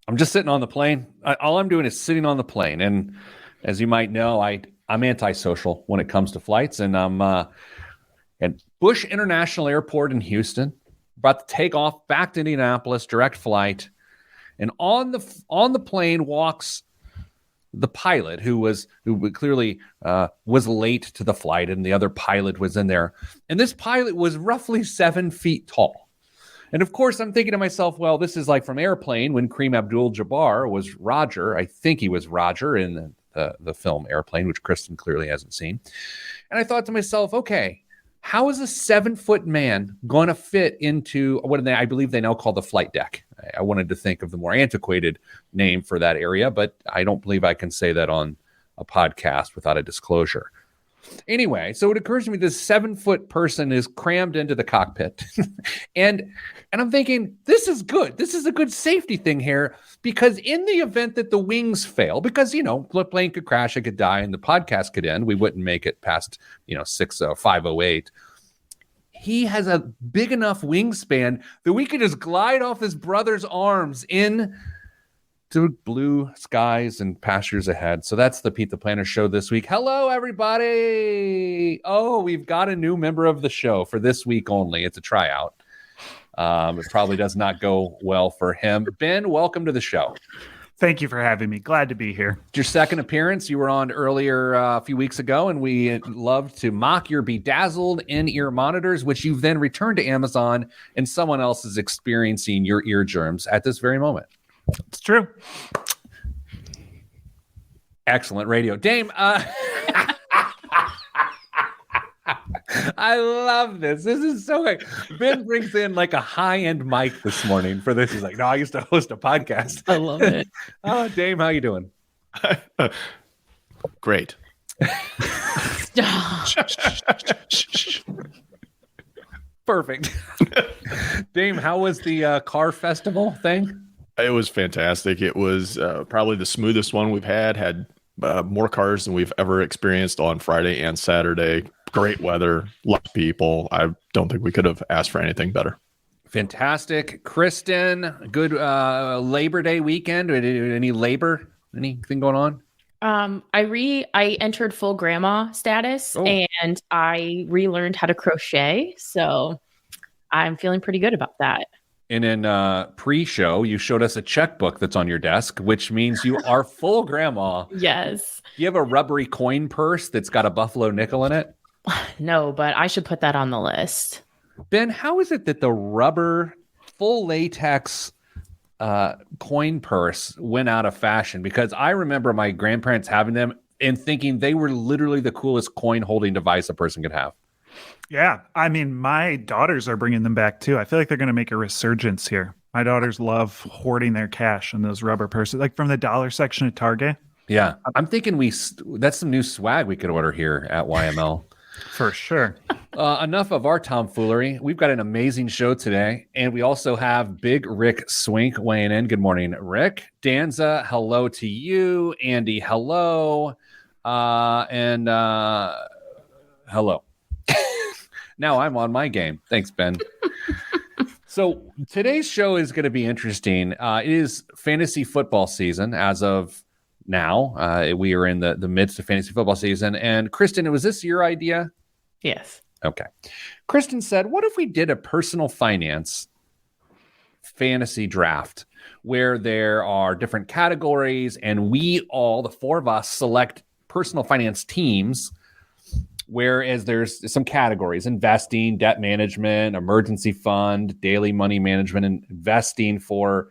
I'm just sitting on the plane. All I'm doing is sitting on the plane. And as you might know, I'm antisocial when it comes to flights. And I'm at Bush International Airport in Houston, about to take off back to Indianapolis, direct flight. And on the plane walks the pilot who clearly was late to the flight, and the other pilot was in there. And this pilot was roughly 7 feet tall. And of course, I'm thinking to myself, well, this is like from Airplane when Kareem Abdul-Jabbar was Roger. I think he was Roger in the film Airplane, which Kristen clearly hasn't seen. And I thought to myself, okay, how is a 7-foot man going to fit into what I believe they now call the flight deck? I wanted to think of the more antiquated name for that area, but I don't believe I can say that on a podcast without a disclosure. Anyway, so it occurs to me this 7-foot person is crammed into the cockpit. and I'm thinking, this is good. This is a good safety thing here, because in the event that the wings fail, because, the plane could crash, it could die, and the podcast could end, we wouldn't make it past, 508. He has a big enough wingspan that we could just glide off his brother's arms in to blue skies and pastures ahead. So that's the Pete the Planner show this week. Hello, everybody. Oh, we've got a new member of the show for this week only. It's a tryout. It probably does not go well for him. Ben, welcome to the show. Thank you for having me. Glad to be here. It's your second appearance. You were on earlier a few weeks ago, and we loved to mock your bedazzled in-ear monitors, which you've then returned to Amazon, and someone else is experiencing your ear germs at this very moment. It's true. Excellent radio. Dame, I love this. This is so good. Ben brings in like a high-end mic this morning for this. He's like, no, I used to host a podcast. I love it. Oh, Dame, how you doing? Great. Perfect. Dame, how was the car festival thing? It was fantastic. It was probably the smoothest one we've had more cars than we've ever experienced on Friday and Saturday. Great weather, lots of people. I don't think we could have asked for anything better. Fantastic. Kristen, good Labor Day weekend. Anything going on? I entered full grandma status and I relearned how to crochet. So I'm feeling pretty good about that. And in pre-show, you showed us a checkbook that's on your desk, which means you are full grandma. Yes. You have a rubbery coin purse that's got a buffalo nickel in it? No, but I should put that on the list. Ben, how is it that the rubber full latex coin purse went out of fashion? Because I remember my grandparents having them and thinking they were literally the coolest coin holding device a person could have. Yeah. I mean, my daughters are bringing them back too. I feel like they're going to make a resurgence here. My daughters love hoarding their cash in those rubber purses, like from the dollar section at Target. Yeah. I'm thinking that's some new swag we could order here at YML. For sure. Enough of our tomfoolery. We've got an amazing show today, and we also have Big Rick Swink weighing in. Good morning, Rick. Danza, hello to you. Andy, hello. And hello. Now I'm on my game. Thanks, Ben. So today's show is going to be interesting. It is fantasy football season as of now. We are in the midst of fantasy football season. And Kristen, was this your idea? Yes. Okay. Kristen said, what if we did a personal finance fantasy draft where there are different categories and we all, the four of us, select personal finance teams, whereas there's some categories: investing, debt management, emergency fund, daily money management, and investing for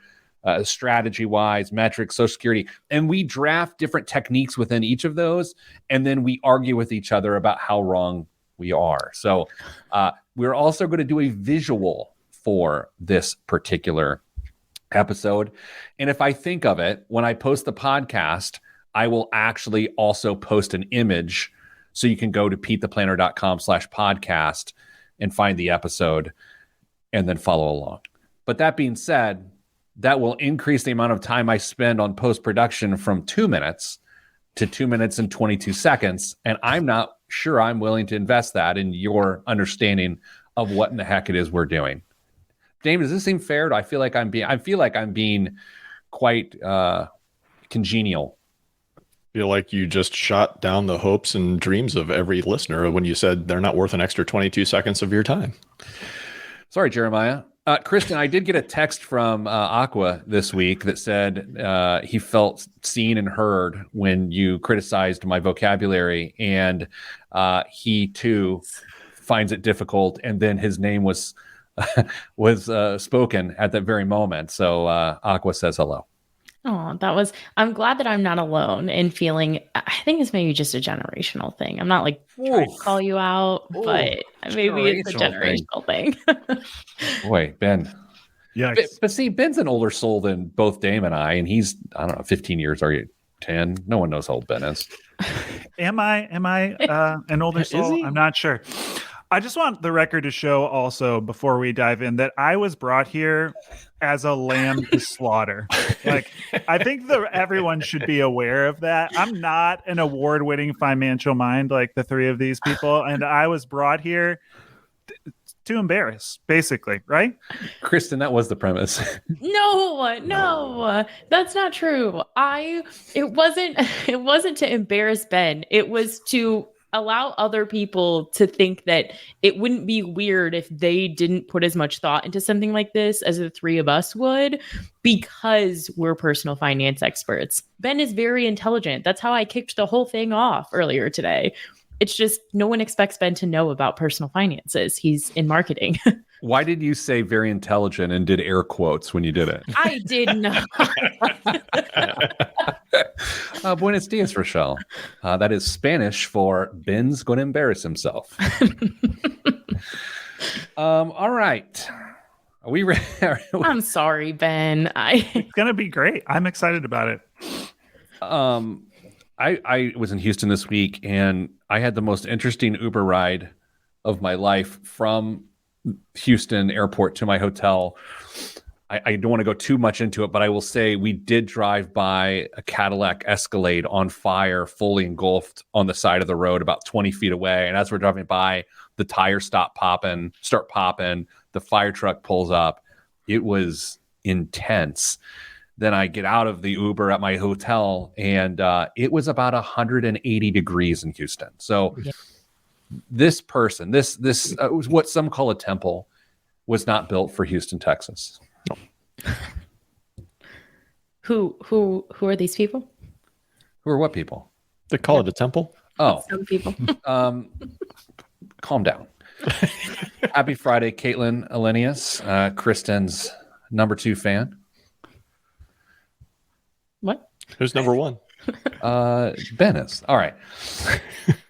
strategy-wise, metrics, Social Security. And we draft different techniques within each of those, and then we argue with each other about how wrong we are. So we're also going to do a visual for this particular episode. And if I think of it, when I post the podcast, I will actually also post an image so you can go to PeteThePlanner.com/podcast and find the episode and then follow along. But that being said, that will increase the amount of time I spend on post-production from 2 minutes to 2 minutes and 22 seconds. And I'm not sure I'm willing to invest that in your understanding of what in the heck it is we're doing. Dame, does this seem fair? Do I feel like I'm being quite congenial. Feel like you just shot down the hopes and dreams of every listener when you said they're not worth an extra 22 seconds of your time. Sorry, Jeremiah. Kristen, I did get a text from Aqua this week that said he felt seen and heard when you criticized my vocabulary, and he too finds it difficult. And then his name was spoken at that very moment. So Aqua says hello. Oh, I'm glad that I'm not alone in feeling, I think it's maybe just a generational thing. I'm not like trying to call you out, but maybe it's a generational thing. Boy, Ben. Yeah. But see, Ben's an older soul than both Dame and I, and he's, I don't know, 15 years, are you 10? No one knows how old Ben is. Am I an older soul? I'm not sure. I just want the record to show also before we dive in that I was brought here as a lamb to slaughter. Like, I think everyone should be aware of that. I'm not an award-winning financial mind like the three of these people, and I was brought here to embarrass, basically, right? Kristen, that was the premise. No, that's not true. It wasn't to embarrass Ben. It was to allow other people to think that it wouldn't be weird if they didn't put as much thought into something like this as the three of us would, because we're personal finance experts. Ben is very intelligent. That's how I kicked the whole thing off earlier today. It's just no one expects Ben to know about personal finances. He's in marketing. Why did you say very intelligent and did air quotes when you did it? I did not. Buenos dias, Rochelle. That is Spanish for Ben's going to embarrass himself. All right. Are we ready? I'm sorry, Ben. It's going to be great. I'm excited about it. I was in Houston this week, and I had the most interesting Uber ride of my life from Houston airport to my hotel. I don't want to go too much into it, but I will say we did drive by a Cadillac Escalade on fire, fully engulfed on the side of the road about 20 feet away. And as we're driving by, the tires start popping, the fire truck pulls up. It was intense. Then I get out of the Uber at my hotel, and it was about 180 degrees in Houston. So this person, this was what some call a temple, was not built for Houston, Texas. Who are these people? Who are what people? They call it a temple. Oh, some people. Calm down. Happy Friday, Caitlin Elenius, Kristen's number 2 fan. What? Who's number 1? Ben is. All right.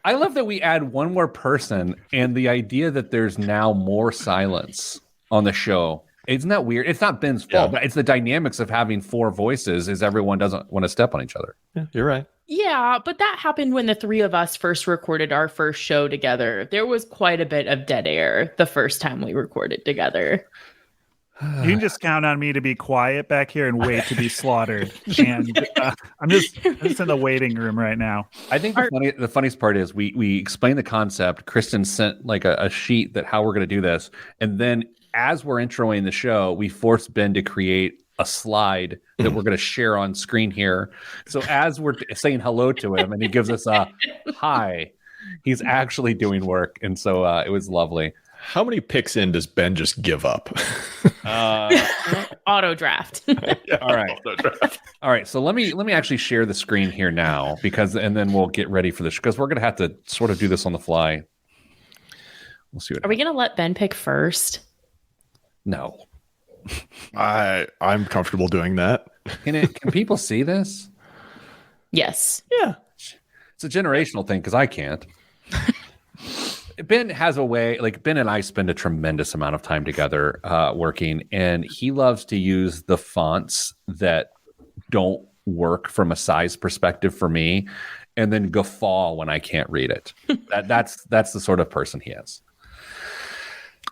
I love that we add one more person, and the idea that there's now more silence on the show. Isn't that weird? It's not Ben's fault, but it's the dynamics of having 4 voices is everyone doesn't want to step on each other. Yeah, you're right. Yeah, but that happened when the three of us first recorded our first show together. There was quite a bit of dead air the first time we recorded together. You can just count on me to be quiet back here and wait to be slaughtered. And I'm just in the waiting room right now. I think the funniest part is we explained the concept. Kristen sent like a sheet that how we're going to do this. And then as we're introing the show, we forced Ben to create a slide that we're going to share on screen here. So as we're saying hello to him and he gives us a hi, he's actually doing work. And so it was lovely. How many picks in does Ben just give up? Auto draft. All right. All right. So let me actually share the screen here now and then we'll get ready for this because we're going to have to sort of do this on the fly. We'll see what. Are we going to let Ben pick first? No. I'm comfortable doing that. Can people see this? Yes. Yeah. It's a generational thing because I can't. Ben has a way, like Ben and I spend a tremendous amount of time together working, and he loves to use the fonts that don't work from a size perspective for me, and then guffaw when I can't read it. That's the sort of person he is.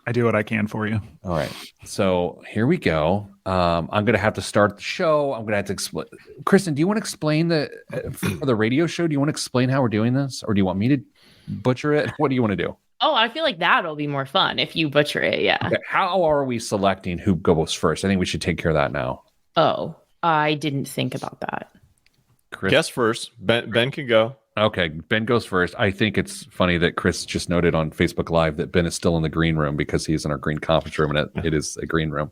I do what I can for you. All right. So here we go. I'm going to have to start the show. I'm going to have to explain. Kristen, do you want to explain for the radio show? Do you want to explain how we're doing this? Or do you want me to butcher it? What do you want to do? Oh, I feel like that'll be more fun if you butcher it. Yeah. Okay. How are we selecting who goes first? I think we should take care of that now. Oh, I didn't think about that. Chris? Guess first. Ben can go. Okay, Ben goes first. I think it's funny that Chris just noted on Facebook Live that Ben is still in the green room because he's in our green conference room, and it is a green room.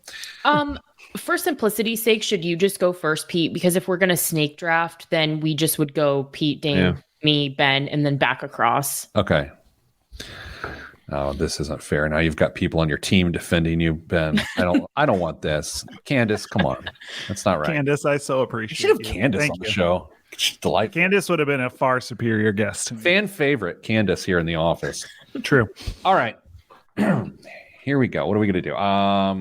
For simplicity's sake, should you just go first, Pete? Because if we're going to snake draft, then we just would go Pete, Dane, me, Ben, and then back across. Okay. Oh, this isn't fair. Now you've got people on your team defending you, Ben. I don't want this. Candace, come on. That's not right. Candace, I so appreciate You should have Candace on the show. She's delightful. Candace would have been a far superior guest to me. Fan favorite, Candace here in the office. True. All right. Here we go. What are we going to do? All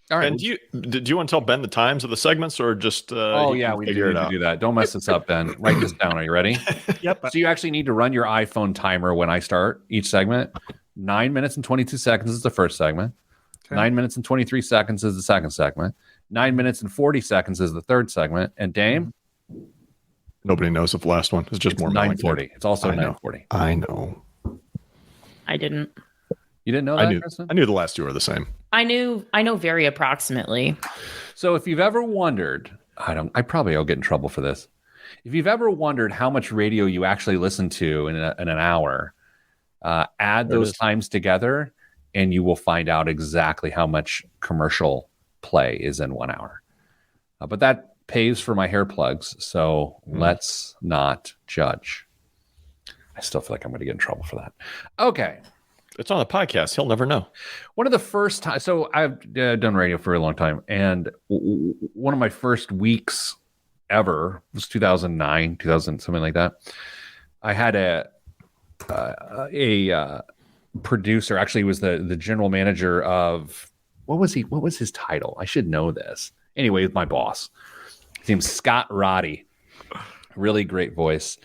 right. And do you want to tell Ben the times of the segments, or just we need to do that. Don't mess this up, Ben. Write this down. Are you ready? Yep. So you actually need to run your iPhone timer when I start each segment. 9 minutes and 22 seconds is the first segment. Okay. 9 minutes and 23 seconds is the second segment. 9 minutes and 40 seconds is the third segment. And Dame? Nobody knows the last one. It's just more 9:40. It's also 9:40. I know. I didn't. You didn't know that, Kristen? I knew the last two were the same. I know very approximately. So if you've ever wondered, I probably will get in trouble for this. If you've ever wondered how much radio you actually listen to in an hour, add those times together and you will find out exactly how much commercial play is in 1 hour. But that pays for my hair plugs, so let's not judge. I still feel like I'm going to get in trouble for that. Okay. It's on the podcast. He'll never know. One of the first times, so I've done radio for a long time, and one of my first weeks ever was 2009, 2000, something like that. I had a producer, actually he was the general manager of, what was his title? I should know this. Anyway, my boss. His name's Scott Roddy. Really great voice.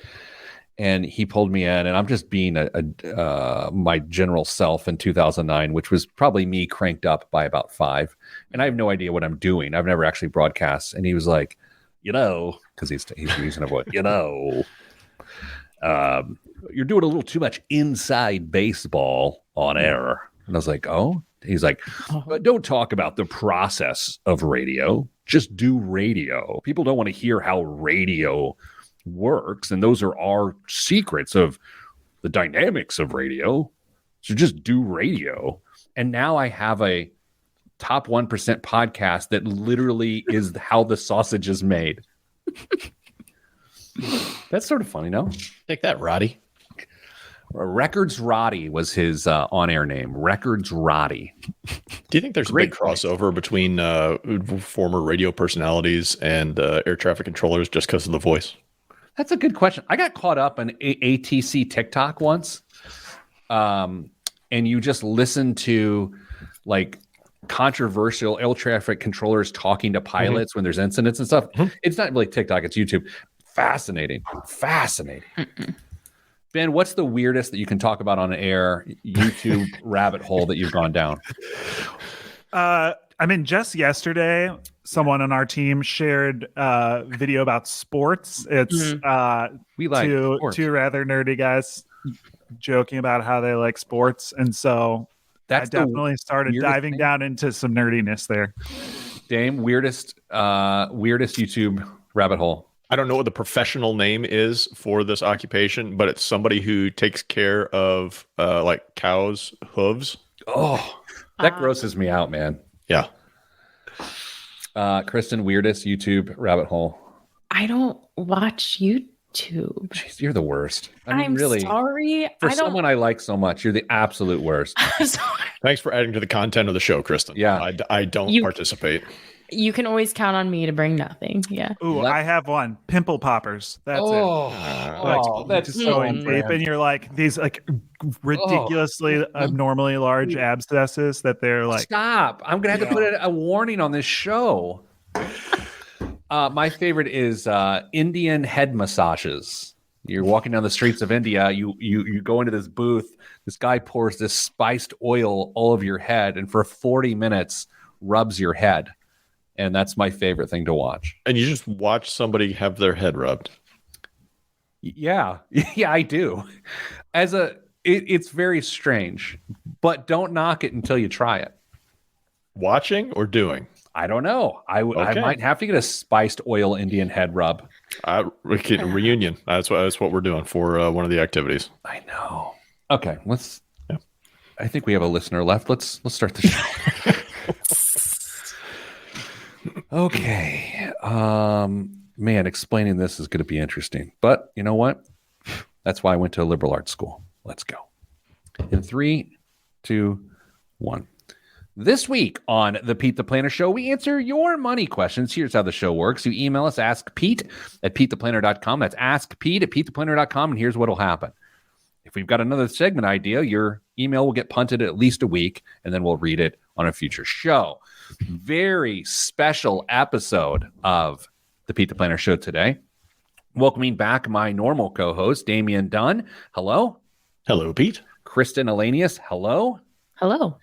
And he pulled me in, and I'm just being my general self in 2009, which was probably me cranked up by about 5. And I have no idea what I'm doing. I've never actually broadcast. And he was like, because he's using a voice, you're doing a little too much inside baseball on air. And I was like, oh? He's like, but don't talk about the process of radio. Just do radio. People don't want to hear how radio works, and those are our secrets of the dynamics of radio. So just do radio. And now I have a top 1% podcast that literally is how the sausage is made. That's sort of funny, no? Take that, Roddy. Records Roddy was his on-air name. Records Roddy. Do you think there's a big crossover between former radio personalities and air traffic controllers just because of the voice? That's a good question. I got caught up in ATC TikTok once, and you just listen to like controversial air traffic controllers talking to pilots when there's incidents and stuff. It's not really TikTok, it's YouTube. Fascinating. Ben, what's the weirdest that you can talk about on air YouTube rabbit hole that you've gone down? Just yesterday, someone on our team shared a video about sports. It's we like two rather nerdy guys joking about how they like sports, and so I definitely started diving down into some nerdiness there. Dame, weirdest YouTube rabbit hole. I don't know what the professional name is for this occupation, but it's somebody who takes care of like cows' hooves. Oh, that grosses me out, man. Yeah. Kristen, weirdest YouTube rabbit hole. I don't watch YouTube. Jeez, you're the worst. I'm really sorry. For someone I like so much, you're the absolute worst. Thanks for adding to the content of the show, Kristen. Yeah. I don't participate. You can always count on me to bring nothing. Yeah. Ooh, I have one. Pimple poppers. That's it. That's so deep, and you're like these like ridiculously abnormally large abscesses that they're like. Stop! I'm gonna have to put a warning on this show. My favorite is Indian head massages. You're walking down the streets of India. You go into this booth. This guy pours this spiced oil all over your head, and for 40 minutes rubs your head. And that's my favorite thing to watch. And you just watch somebody have their head rubbed. Yeah, I do. It's very strange, but don't knock it until you try it. Watching or doing? I don't know. I Okay. might have to get a spiced oil Indian head rub. Reunion. That's what we're doing for one of the activities. I know. Okay, let's. Yeah. I think we have a listener left. Let's start the show. Okay. Man, explaining this is going to be interesting. But you know what? That's why I went to a liberal arts school. Let's go. In 3, 2, 1. This week on the Pete the Planner Show, we answer your money questions. Here's how the show works. You email us, askpete@petetheplanner.com. That's askpete@petetheplanner.com, and here's what'll happen. If we've got another segment idea, your email will get punted at least a week, and then we'll read it on a future show. Very special episode of the Pete the Planner Show today. Welcoming back my normal co-host, Damian Dunn. Hello. Hello, Pete. Kristen Elanius. Hello. Hello.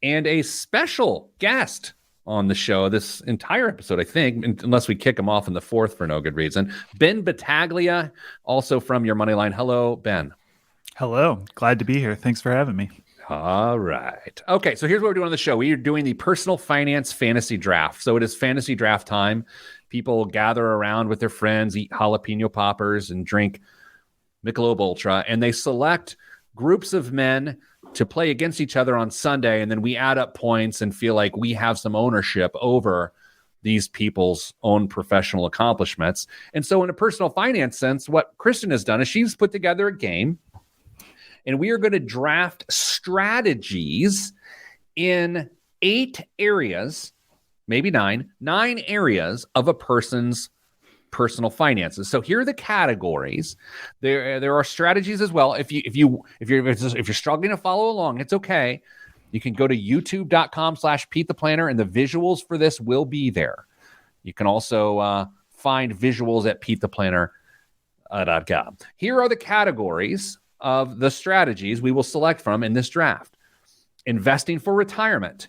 And a special guest on the show this entire episode, I think, unless we kick him off in the fourth for no good reason. Ben Battaglia, also from Your Moneyline. Hello, Ben. Hello. Glad to be here. Thanks for having me. All right. Okay, so here's what we're doing on the show. We are doing the personal finance fantasy draft. So it is fantasy draft time. People gather around with their friends, eat jalapeno poppers, and drink Michelob Ultra, and they select groups of men to play against each other on Sunday, and then we add up points and feel like we have some ownership over these people's own professional accomplishments. And so in a personal finance sense, what Kristen has done is she's put together a game, and we are going to draft strategies in 8 areas, maybe 9 areas of a person's personal finances. So here are the categories. There are strategies as well. If you're struggling to follow along, it's okay. You can go to youtube.com/Pete the Planner, and the visuals for this will be there. You can also find visuals at PeteThePlanner.com. Here are the categories of the strategies we will select from in this draft: investing for retirement,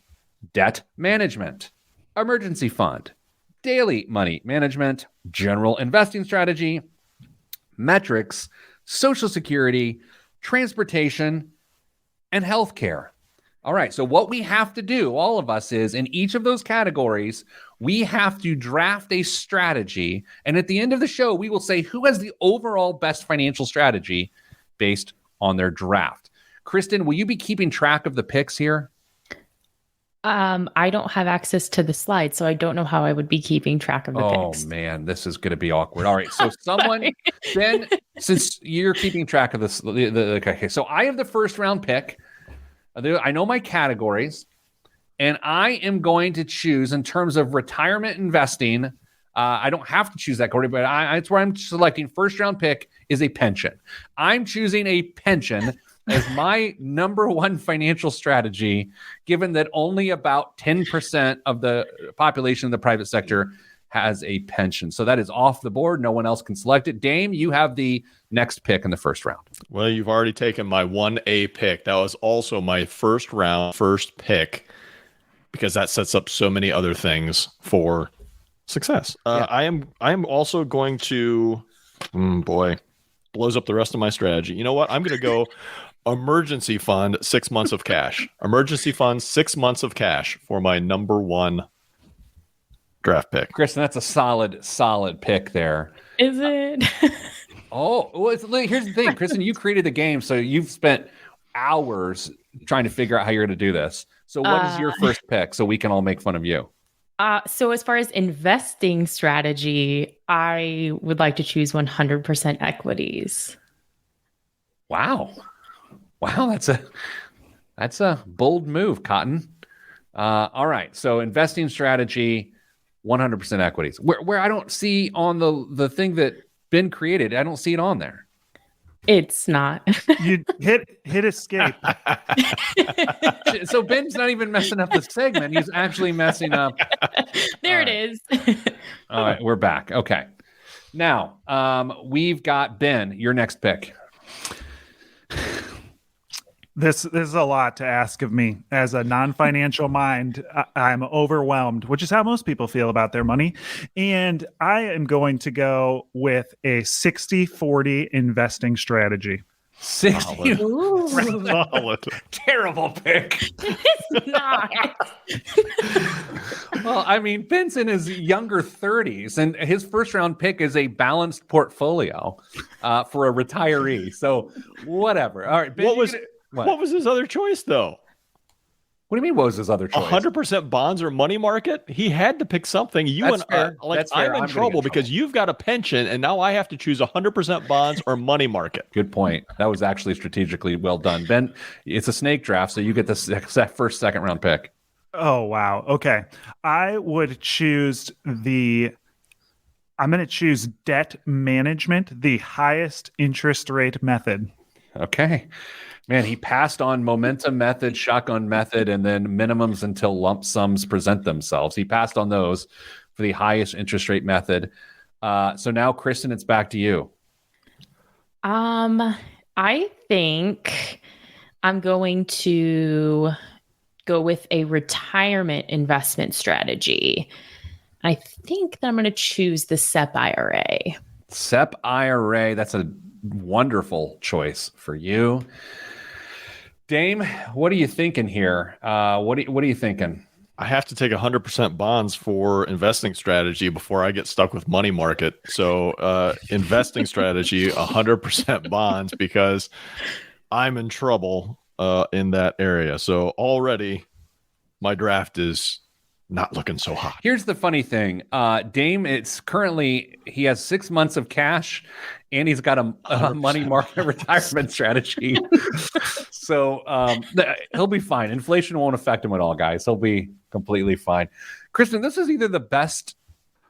debt management, emergency fund, daily money management, general investing strategy, metrics, Social Security, transportation, and healthcare. All right, so what we have to do, all of us, is in each of those categories, we have to draft a strategy. And at the end of the show, we will say who has the overall best financial strategy based on their draft. Kristen, will you be keeping track of the picks here? I don't have access to the slides, so I don't know how I would be keeping track of the picks. Oh man, this is going to be awkward. All right, so someone, Ben, since you're keeping track of this, okay, so I have the first round pick. I know my categories, and I am going to choose in terms of retirement investing. I don't have to choose that category, but it's where I'm selecting. First round pick is a pension. I'm choosing a pension as my number one financial strategy, given that only about 10% of the population in the private sector has a pension. So that is off the board. No one else can select it. Dame, you have the next pick in the first round. Well, you've already taken my 1A pick. That was also my first pick, because that sets up so many other things for success. Yeah. I am also going to, blows up the rest of my strategy. You know what? I'm going to go emergency fund, 6 months of cash. Emergency fund, 6 months of cash for my number one draft pick. Kristen, that's a solid pick there. Is it? Here's the thing, Kristen, you created the game, so you've spent hours trying to figure out how you're going to do this. So what is your first pick so we can all make fun of you? So as far as investing strategy, I would like to choose 100% equities. Wow, that's a bold move, Cotton. All right, so investing strategy, 100% equities. Where I don't see on the thing that Ben created, I don't see it on there. It's not. You hit escape. So Ben's not even messing up the segment. He's actually messing up. There it is. All right, we're back. Okay. Now, we've got Ben, your next pick. This is a lot to ask of me. As a non-financial mind, I'm overwhelmed, which is how most people feel about their money. And I am going to go with a 60-40 investing strategy. 60. Ooh, Solid. Terrible pick. it's not. Well, I mean, Ben's in his younger 30s, and his first round pick is a balanced portfolio for a retiree. So, whatever. All right, Ben, What was his other choice, though? What do you mean? What was his other choice? 100% bonds or money market? He had to pick something. That's fair. That's fair. I'm in trouble because you've got a pension, and now I have to choose 100% bonds or money market. Good point. That was actually strategically well done, Ben. It's a snake draft, so you get the first second round pick. Oh, wow. Okay. I would choose I'm going to choose debt management, the highest interest rate method. Okay. Man, he passed on momentum method, shotgun method, and then minimums until lump sums present themselves. He passed on those for the highest interest rate method. So now, Kristen, it's back to you. I think I'm going to go with a retirement investment strategy. I think that I'm going to choose the SEP IRA. SEP IRA, that's a wonderful choice for you. Dame, what are you thinking here? What are you thinking? I have to take 100% bonds for investing strategy before I get stuck with money market. So investing strategy, 100% bonds, because I'm in trouble in that area. So already my draft is not looking so hot. Here's the funny thing. Dame, he has 6 months of cash and he's got a money market retirement strategy. So he'll be fine. Inflation won't affect him at all, guys. He'll be completely fine. Kristen, this is either the best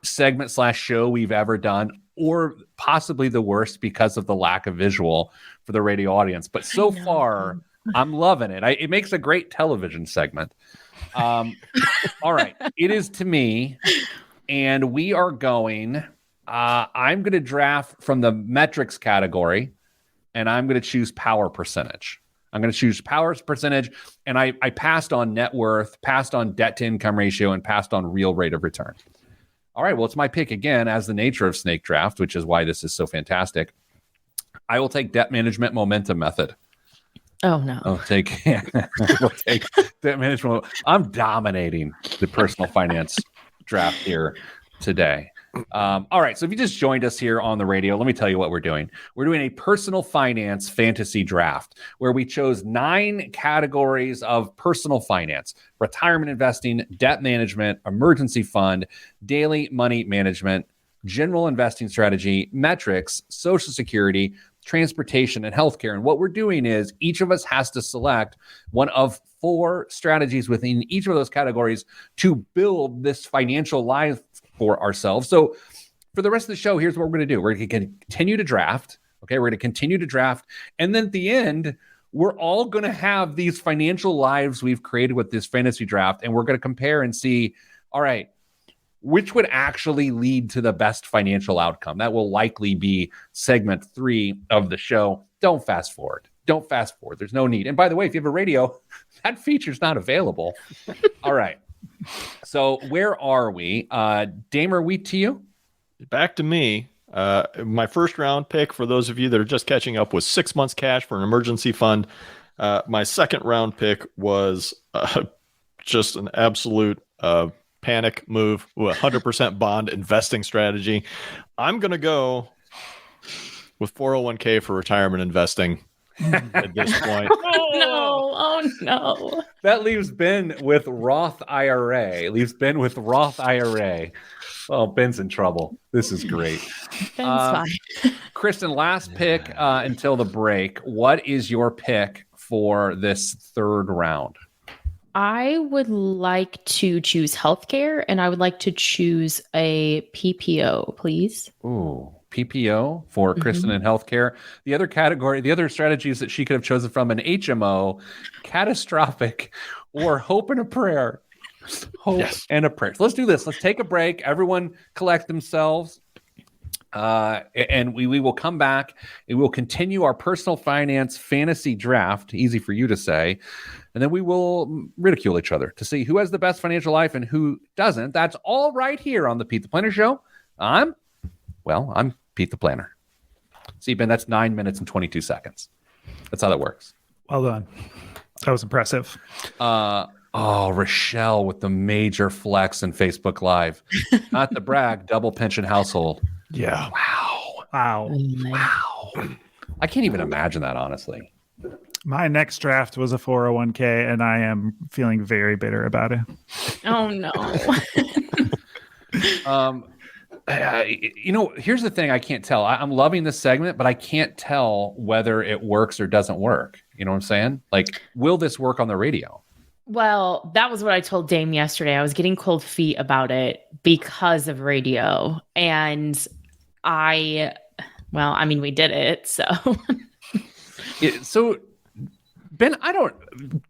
segment / show we've ever done or possibly the worst because of the lack of visual for the radio audience. But so far, I'm loving it. It makes a great television segment. All right. It is to me, and we are going. I'm going to draft from the metrics category, and I'm going to choose power percentage. I'm going to choose power percentage, and I passed on net worth, passed on debt to income ratio, and passed on real rate of return. All right. Well, it's my pick again, as the nature of snake draft, which is why this is so fantastic. I will take debt management momentum method. Oh no! We'll take debt management. I'm dominating the personal finance draft here today. All right, so if you just joined us here on the radio, let me tell you what we're doing. We're doing a personal finance fantasy draft where we chose 9 categories of personal finance: retirement investing, debt management, emergency fund, daily money management, general investing strategy, metrics, Social Security, transportation, and healthcare. And what we're doing is each of us has to select one of 4 strategies within each of those categories to build this financial life for ourselves. So for the rest of the show, here's what we're going to do. We're going to continue to draft. Okay, we're going to continue to draft. And then at the end, we're all going to have these financial lives we've created with this fantasy draft. And we're going to compare and see, all right, which would actually lead to the best financial outcome. That will likely be segment 3 of the show. Don't fast forward. There's no need. And by the way, if you have a radio, that feature's not available. All right. So where are we? Dame, are we to you? Back to me. My first round pick, for those of you that are just catching up, was 6 months cash for an emergency fund. My second round pick was just an absolute panic move, 100% bond investing strategy. I'm going to go with 401k for retirement investing at this point. Oh no. That leaves Ben with Roth IRA. Oh, Ben's in trouble. This is great. Ben's fine. Kristen, last pick until the break. What is your pick for this third round? I would like to choose healthcare, and I would like to choose a PPO, please. Ooh, PPO for Kristen in healthcare. The other category, the other strategies that she could have chosen from: an HMO, catastrophic, or hope and a prayer. Hope and a prayer. So let's do this. Let's take a break. Everyone collect themselves. And we will come back and we'll continue our personal finance fantasy draft. Easy for you to say. And then we will ridicule each other to see who has the best financial life and who doesn't. That's all right here on the Pete the Planner Show. I'm Pete the Planner. See, Ben, that's 9 minutes and 22 seconds. That's how that works. Well done. That was impressive. Rochelle with the major flex in Facebook Live. Not to brag, double pension household. Yeah. Wow. I can't even imagine that, honestly. My next draft was a 401k, and I am feeling very bitter about it. Oh no. Here's the thing I can't tell. I'm loving this segment, but I can't tell whether it works or doesn't work. You know what I'm saying? Like, will this work on the radio? Well, that was what I told Dame yesterday. I was getting cold feet about it because of radio. And we did it. So, so Ben,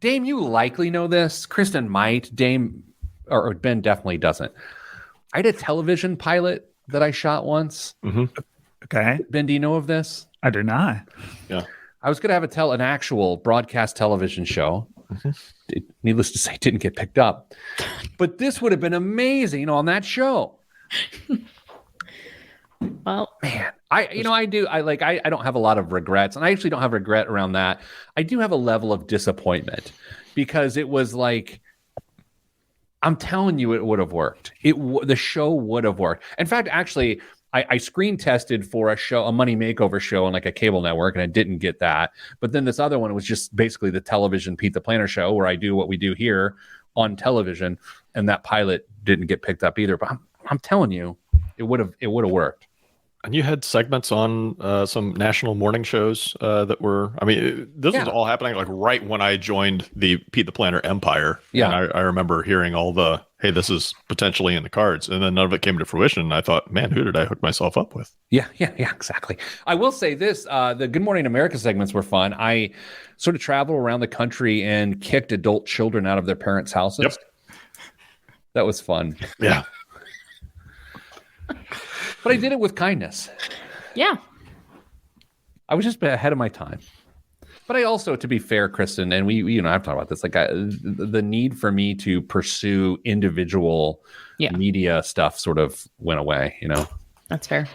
Dame, you likely know this. Kristen might. Dame, or Ben definitely doesn't. I had a television pilot that I shot once. Mm-hmm. Okay. Ben, do you know of this? I do not. Yeah. I was going to have an actual broadcast television show. Mm-hmm. Needless to say, it didn't get picked up. But this would have been amazing on that show. Well, man, I don't have a lot of regrets, and I actually don't have regret around that. I do have a level of disappointment because it was like, I'm telling you, it would have worked. The show would have worked. In fact, actually, I screen tested for a money makeover show on like a cable network, and I didn't get that. But then this other one was just basically the television Pete the Planner show, where I do what we do here on television, and that pilot didn't get picked up either. But I'm telling you, it would have worked. And you had segments on some national morning shows that were, this was all happening like right when I joined the Pete the Planner empire. Yeah. And I remember hearing all the, hey, this is potentially in the cards. And then none of it came to fruition. And I thought, man, who did I hook myself up with? Yeah, exactly. I will say this, the Good Morning America segments were fun. I sort of traveled around the country and kicked adult children out of their parents' houses. Yep. That was fun. Yeah. But I did it with kindness. yeah. I was just ahead of my time. But I also, to be fair, Kristen, and we I've talked about this, like the need for me to pursue individual media stuff sort of went away, That's fair.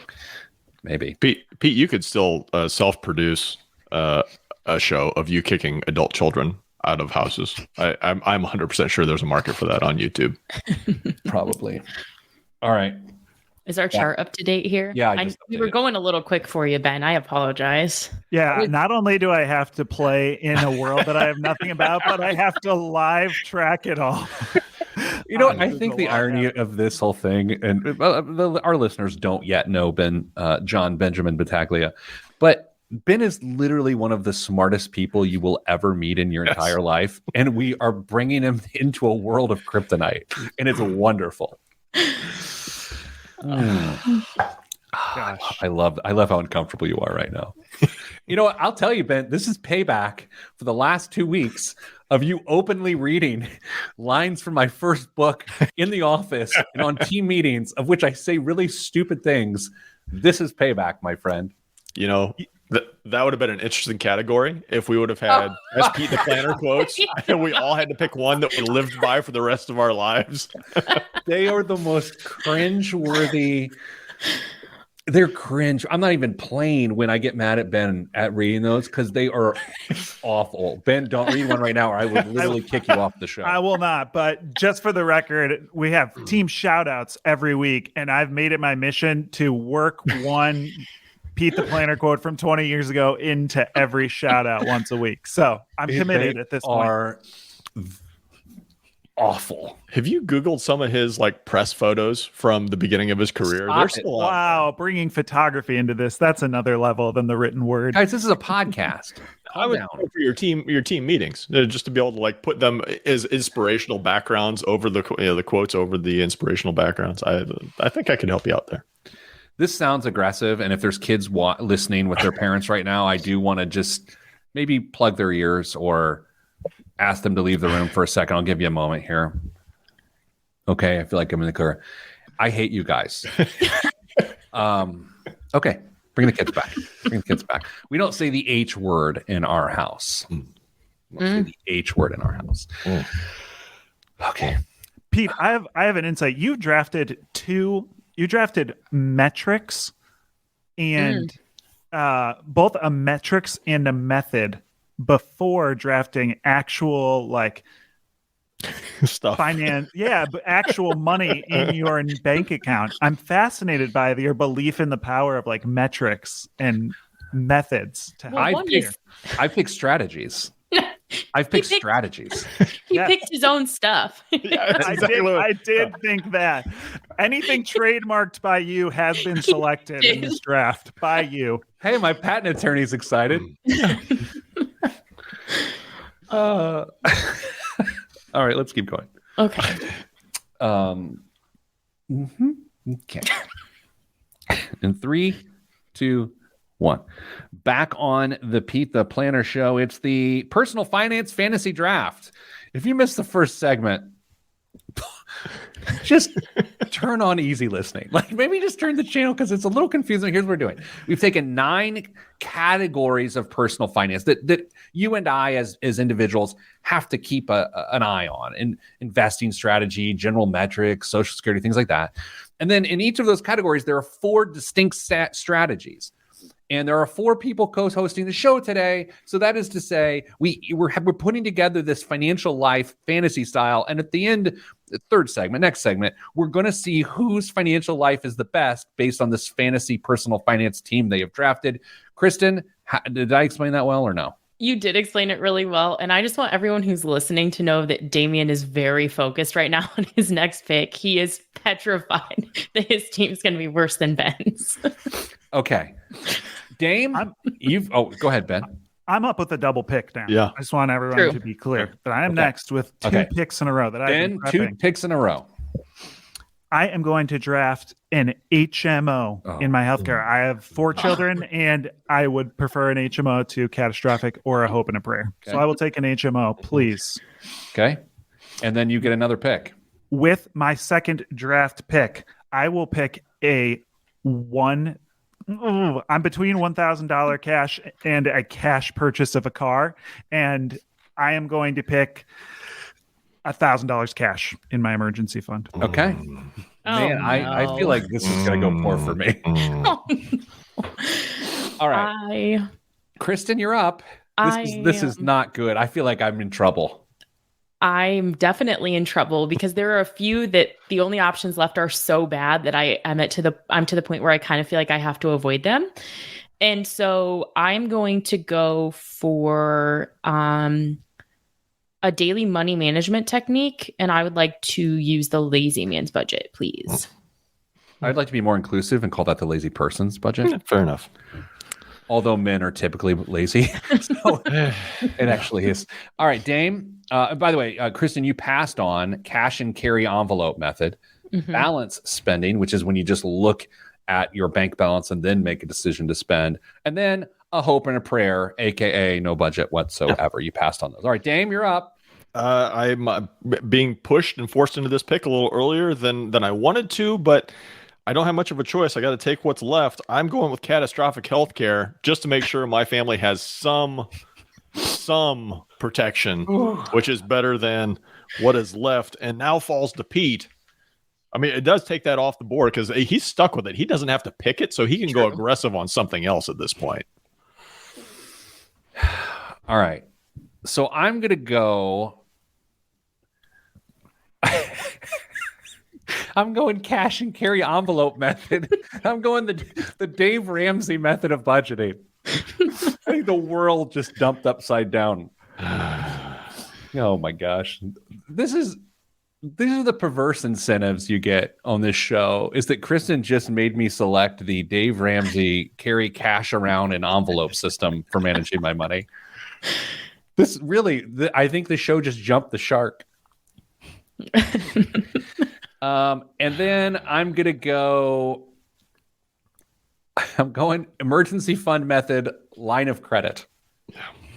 Maybe. Pete, you could still self-produce a show of you kicking adult children out of houses. I'm 100% sure there's a market for that on YouTube. Probably. All right. Is our chart up to date here? Yeah, we were going a little quick for you, Ben. I apologize. Yeah, not only do I have to play in a world that I have nothing about, but I have to live track it all. I think the irony of this whole thing, and our listeners don't yet know John Benjamin Battaglia, but Ben is literally one of the smartest people you will ever meet in your entire life, and we are bringing him into a world of kryptonite, and it's wonderful. I love how uncomfortable you are right now. You know what? I'll tell you, Ben, this is payback for the last 2 weeks of you openly reading lines from my first book in the office and on team meetings, of which I say really stupid things. This is payback, my friend. That would have been an interesting category if we would have had as Pete the Planner quotes, and we all had to pick one that we lived by for the rest of our lives. They are the most cringe-worthy. They're cringe. I'm not even playing when I get mad at Ben at reading those because they are awful. Ben, don't read one right now or I would literally kick you off the show. I will not. But just for the record, we have team shout outs every week, and I've made it my mission to work one Pete the Planner quote from 20 years ago into every shout out once a week. So I'm committed at this point. Are awful. Have you Googled some of his press photos from the beginning of his career? They're still out. Wow, bringing photography into this. That's another level than the written word. Guys, this is a podcast. I would go for your team meetings, just to be able to put them as inspirational backgrounds over the quotes over the inspirational backgrounds. I think I could help you out there. This sounds aggressive, and if there's kids listening with their parents right now, I do want to just maybe plug their ears or ask them to leave the room for a second. I'll give you a moment here. Okay, I feel like I'm in the clear. I hate you guys. Okay, bring the kids back. We don't say the H word in our house. We don't say the H word in our house. Okay. Pete, I have an insight. You drafted metrics and both a metrics and a method before drafting actual like Stuff. finance, but actual money in your bank account. I'm fascinated by your belief in the power of like metrics and methods to Well, help. I pick strategies. I've picked strategies. He Yes. picked his own stuff. Yeah, that's exactly I did think that anything trademarked by you has been selected in this draft by you. Hey, my patent attorney's excited. All right, let's keep going. Okay. Okay. In 3, 2, 1. Back on the Pete the Planner show. It's the personal finance fantasy draft. If you missed the first segment, just turn on easy listening. Like maybe just turn the channel because it's a little confusing. Here's what we're doing. We've taken 9 categories of personal finance that you and I as individuals have to keep an eye on, in investing strategy, general metrics, social security, things like that. And then in each of those categories, there are 4 distinct strategies. And there are 4 people co-hosting the show today. So that is to say, we're putting together this financial life fantasy style. And at the end, the next segment, we're going to see whose financial life is the best based on this fantasy personal finance team they have drafted. Kristen, did I explain that well or no? You did explain it really well. And I just want everyone who's listening to know that Damien is very focused right now on his next pick. He is petrified that his team's going to be worse than Ben's. Okay. Dame, go ahead, Ben. I'm up with a double pick now. Yeah. I just want everyone to be clear that I am next with 2 picks in a row that I've been prepping. 2 picks in a row. I am going to draft an HMO in my healthcare. I have 4 children, and I would prefer an HMO to catastrophic or a hope and a prayer. Okay. So I will take an HMO, please. Okay. And then you get another pick. With my second draft pick, I will pick I'm between $1,000 cash and a cash purchase of a car, and I am going to pick $1,000 cash in my emergency fund. Okay. Man, no. I feel like this is going to go poor for me. All right. Kristen, you're up. This is not good. I feel like I'm in trouble. I'm definitely in trouble because there are a few that the only options left are so bad that I'm to the point where I kind of feel like I have to avoid them. And so I'm going to go for a daily money management technique, and I would like to use the lazy man's budget, please. I'd like to be more inclusive and call that the lazy person's budget. Fair enough. Although men are typically lazy. So it actually is. All right, Dame. By the way, Kristen, you passed on cash and carry envelope method, balance spending, which is when you just look at your bank balance and then make a decision to spend, and then a hope and a prayer, aka no budget whatsoever. You passed on those. All right, Dame, you're up. I'm being pushed and forced into this pick a little earlier than I wanted to, but I don't have much of a choice. I got to take what's left. I'm going with catastrophic health care just to make sure my family has some protection, which is better than what is left. And now falls to Pete. I mean, it does take that off the board because he's stuck with it. He doesn't have to pick it, so he can go aggressive on something else at this point. All right. So I'm going to go... I'm going cash and carry envelope method. I'm going the Dave Ramsey method of budgeting. I think the world just dumped upside down. Oh my gosh. These are the perverse incentives you get on this show, is that Kristen just made me select the Dave Ramsey carry cash around an envelope system for managing my money. This really, I think the show just jumped the shark. And then I'm going emergency fund method, line of credit.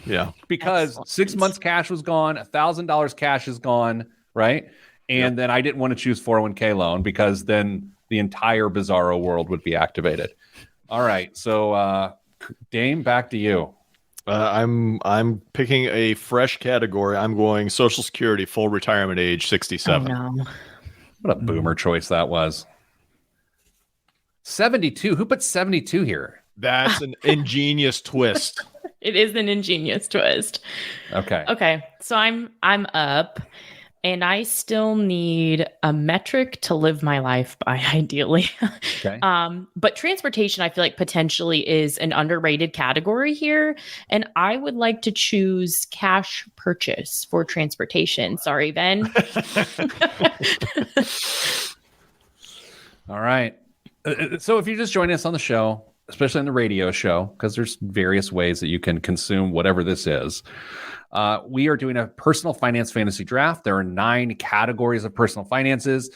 Yeah. Because excellent. 6 months cash was gone, $1,000 cash is gone, right? And then I didn't want to choose 401k loan because then the entire bizarro world would be activated. All right. So Dame, back to you. I'm picking a fresh category. I'm going Social Security, full retirement age, 67. Oh, no. What a boomer choice that was. 72. Who put 72 here? That's an ingenious twist. It is an ingenious twist. Okay. So I'm up, and I still need a metric to live my life by, ideally. Okay. But transportation, I feel like potentially is an underrated category here, and I would like to choose cash purchase for transportation. Sorry, Ben. All right. So if you just join us on the show, especially on the radio show, because there's various ways that you can consume whatever this is. We are doing a personal finance fantasy draft. There are 9 categories of personal finances,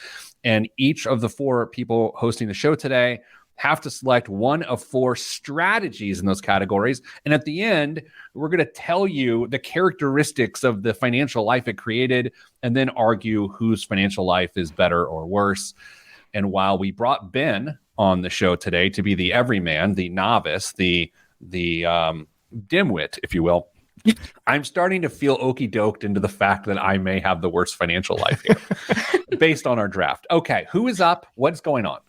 and each of the 4 people hosting the show today have to select one of 4 strategies in those categories. And at the end, we're going to tell you the characteristics of the financial life it created, and then argue whose financial life is better or worse. And while we brought Ben on the show today to be the everyman, the novice, the dimwit, if you will, I'm starting to feel okey-doked into the fact that I may have the worst financial life here based on our draft. Okay, who is up? What's going on?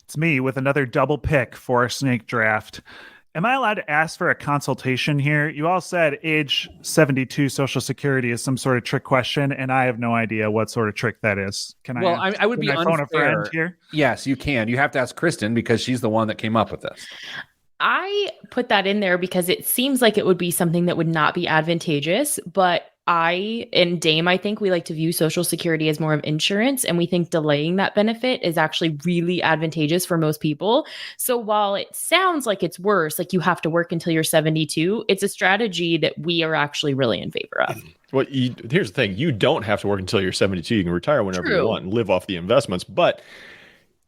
It's me with another double pick for a snake draft. Am I allowed to ask for a consultation here? You all said age 72 Social Security is some sort of trick question, and I have no idea what sort of trick that is. Can I would be phone a friend unfair here? Yes, you can. You have to ask Kristen because she's the one that came up with this. I put that in there because it seems like it would be something that would not be advantageous, but I and Dame, I think we like to view Social Security as more of insurance, and we think delaying that benefit is actually really advantageous for most people. So while it sounds like it's worse, like you have to work until you're 72, it's a strategy that we are actually really in favor of. Well, here's the thing. You don't have to work until you're 72. You can retire whenever you want and live off the investments, but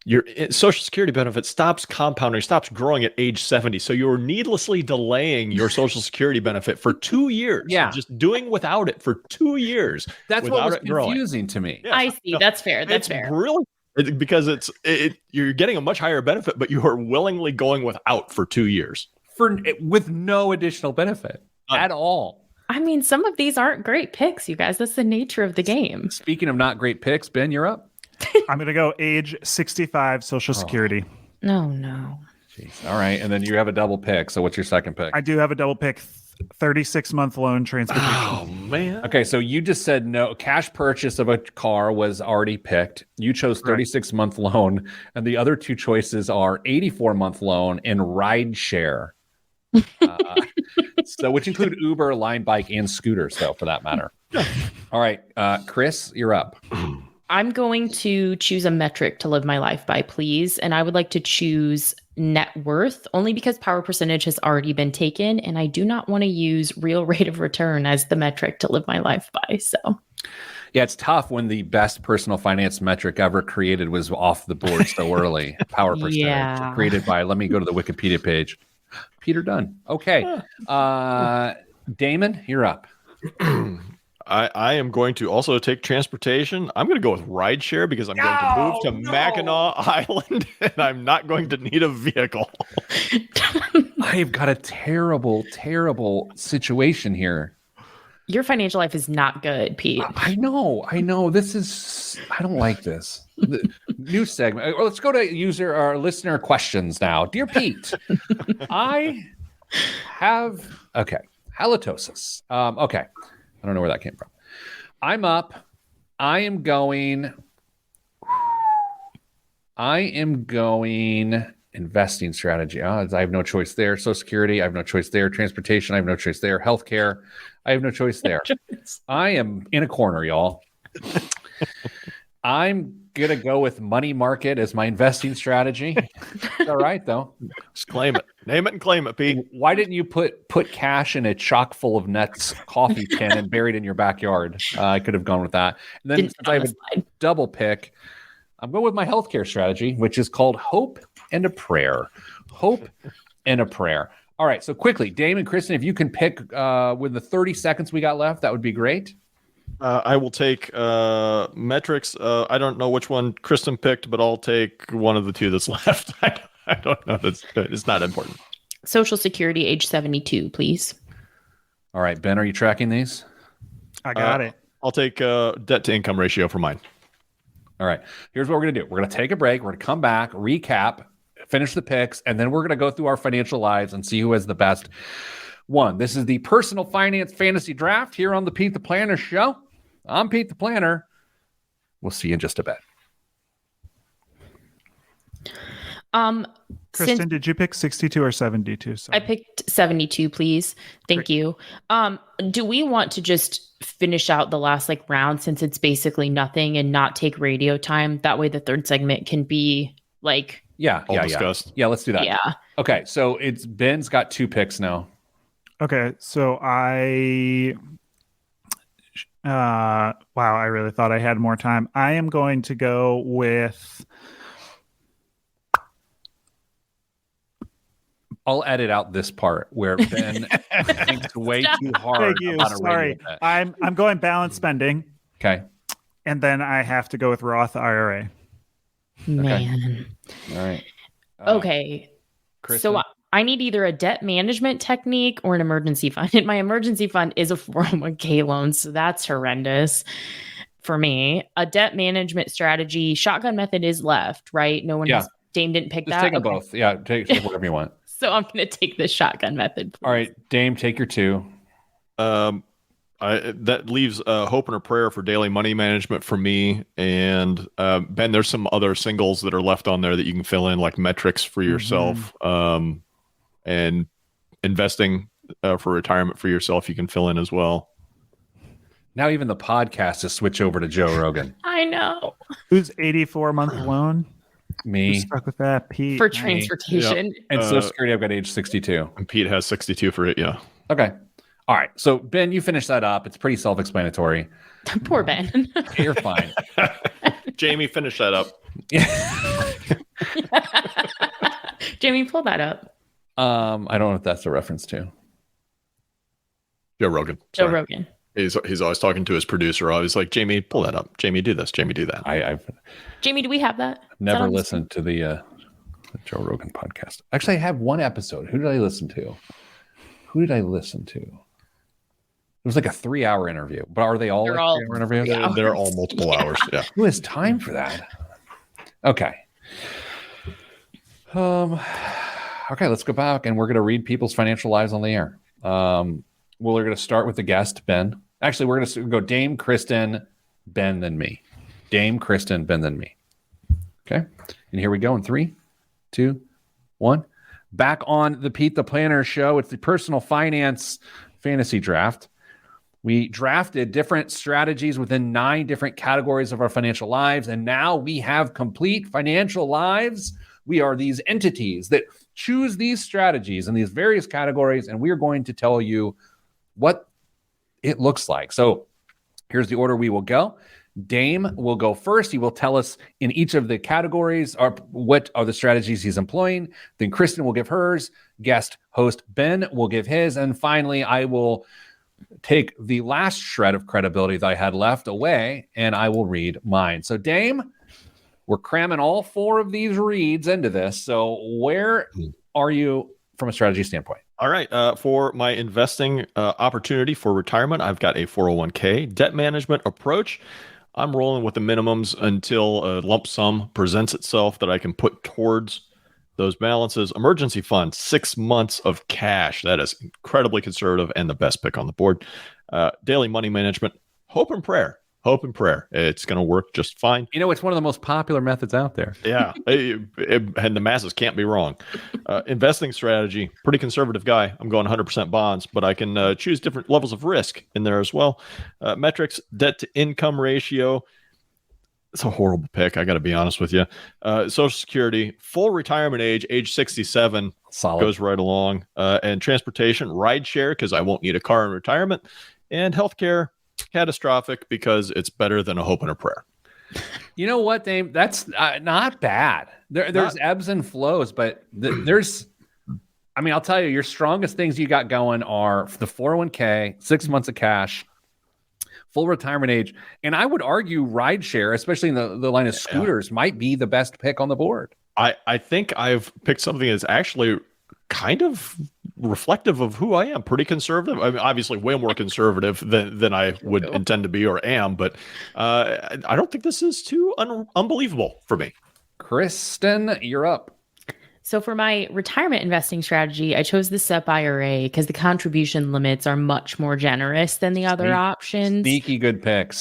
your Social Security benefit stops compounding, stops growing at age 70. So you're needlessly delaying your Social Security benefit for 2 years. Yeah. Just doing without it for 2 years. That's what was confusing to me. Yes. I see. No, That's fair. That's fair. Brilliant. Because you're getting a much higher benefit, but you are willingly going without for 2 years. With no additional benefit at all. I mean, some of these aren't great picks, you guys. That's the nature of the game. Speaking of not great picks, Ben, you're up. I'm going to go age 65 Social Security. No. Jeez. All right. And then you have a double pick. So what's your second pick? I do have a double pick, 36-month loan transportation. Oh, man. Okay. So you just said no. Cash purchase of a car was already picked. You chose 36-month loan. And the other 2 choices are 84-month loan and ride share. So which include Uber, Line Bike, and scooters, though, for that matter. All right. Chris, you're up. I'm going to choose a metric to live my life by, please. And I would like to choose net worth, only because power percentage has already been taken. And I do not want to use real rate of return as the metric to live my life by. So, yeah, it's tough when the best personal finance metric ever created was off the board so early. Power percentage created by, let me go to the Wikipedia page. Peter Dunn. Okay. Damon, you're up. I am going to also take transportation. I'm going to go with rideshare because I'm going to move to Mackinac Island and I'm not going to need a vehicle. I've got a terrible, terrible situation here. Your financial life is not good, Pete. I know. I don't like this. The new segment. Let's go to listener questions now. Dear Pete, I have, halitosis. Okay. I don't know where that came from. I'm up. I am going investing strategy. I have no choice there. Social Security, I have no choice there. Transportation, I have no choice there. Healthcare, I have no choice there. I am in a corner, y'all. I'm going to go with money market as my investing strategy. It's all right, though. Just claim it. Name it and claim it, Pete. Why didn't you put cash in a chock full of nuts coffee tin and buried in your backyard? I could have gone with that. And then since I have a double pick, I'm going with my healthcare strategy, which is called Hope and a Prayer. Hope and a Prayer. All right, so quickly, Dame and Kristen, if you can pick with the 30 seconds we got left, that would be great. I will take metrics. I don't know which one Kristen picked, but I'll take one of the 2 that's left. I don't know. It's not important. Social Security, age 72, please. All right, Ben, are you tracking these? I got it. I'll take debt to income ratio for mine. All right, here's what we're going to do. We're going to take a break. We're going to come back, recap finish the picks, and then we're going to go through our financial lives and see who has the best one. This is the Personal Finance Fantasy Draft here on the Pete the Planner Show. I'm Pete the Planner. We'll see you in just a bit. Kristen, did you pick 62 or 72? Sorry. I picked 72, please. Thank you. Do we want to just finish out the last round since it's basically nothing and not take radio time? That way the third segment can be discussed. Yeah, let's do that. Yeah. Okay, so it's Ben's got 2 picks now. Okay, so I really thought I had more time. I am going to go with... I'll edit out this part where Ben thinks way too hard. Thank you. About a Sorry, radio bet. I'm going balanced spending. Okay. And then I have to go with Roth IRA. Man. All right. Okay. Kristen? So I need either a debt management technique or an emergency fund. And my emergency fund is a 401k loan, so that's horrendous for me. A debt management strategy, shotgun method is left, right? No one has. Dame didn't pick Just that. take them both. Yeah, take whatever you want. So I'm going to take the shotgun method. Please. All right, Dame, take your 2. That leaves hope and a prayer for daily money management for me. And Ben, there's some other singles that are left on there that you can fill in, like metrics for yourself, and investing for retirement for yourself. You can fill in as well. Now even the podcast is switch over to Joe Rogan. I know. Who's 84-month loan? Me. Who's stuck with that? Pete. For transportation. Yep. And Social Security, I've got age 62. And Pete has 62 for it. Yeah. Okay. All right. So Ben, you finish that up. It's pretty self-explanatory. Poor Ben. You're fine. Jamie, finish that up. Jamie, pull that up. I don't know if that's a reference to Joe Rogan. Joe Sorry. Rogan. He's always talking to his producer. Always like, Jamie, pull that up. Jamie, do this. Jamie, do that. I've Jamie, do we have that? never listened to the Joe Rogan podcast. Actually, I have one episode. Who did I listen to? It was like a 3-hour interview. But are they all They're like all 3-hour interviews? Yeah. They're all multiple hours. Yeah. Who has time for that? Okay. Okay, let's go back and we're going to read people's financial lives on the air. We're going to start with the guest, Ben. Actually, we're going to go Dame, Kristen, Ben, then me. Dame, Kristen, Ben, then me. Okay. And here we go in 3, 2, 1. Back on the Pete the Planner Show. It's the Personal Finance Fantasy Draft. We drafted different strategies within 9 different categories of our financial lives, and now we have complete financial lives. We are these entities that choose these strategies in these various categories, and we are going to tell you what it looks like. So here's the order we will go. Dame will go first. He will tell us in each of the categories what are the strategies he's employing. Then Kristen will give hers. Guest host Ben will give his. And finally, I will take the last shred of credibility that I had left away, and I will read mine. So Dame, we're cramming all 4 of these reads into this. So where are you from a strategy standpoint? All right. For my investing opportunity for retirement, I've got a 401k debt management approach. I'm rolling with the minimums until a lump sum presents itself that I can put towards those balances. Emergency fund, 6 months of cash. That is incredibly conservative and the best pick on the board. Daily money management, hope and prayer. Hope and prayer. It's going to work just fine. You know, it's one of the most popular methods out there. Yeah. And the masses can't be wrong. Investing strategy, pretty conservative guy. I'm going 100% bonds, but I can choose different levels of risk in there as well. Metrics, debt to income ratio. It's a horrible pick. I got to be honest with you. Social Security, full retirement age 67. Solid. Goes right along. And transportation, ride share, because I won't need a car in retirement. And healthcare, catastrophic, because it's better than a hope and a prayer. You know what, Dame? That's not bad. There's ebbs and flows, but there's, I mean, I'll tell you, your strongest things you got going are the 401k, 6 months of cash, full retirement age. And I would argue rideshare, especially in the line of scooters, might be the best pick on the board. I think I've picked something that's actually kind of reflective of who I am. Pretty conservative. I mean, obviously way more conservative than I would intend to be or am, but I don't think this is too unbelievable for me. Kristen, you're up. So for my retirement investing strategy, I chose the SEP IRA because the contribution limits are much more generous than the other options. Sneaky good pick.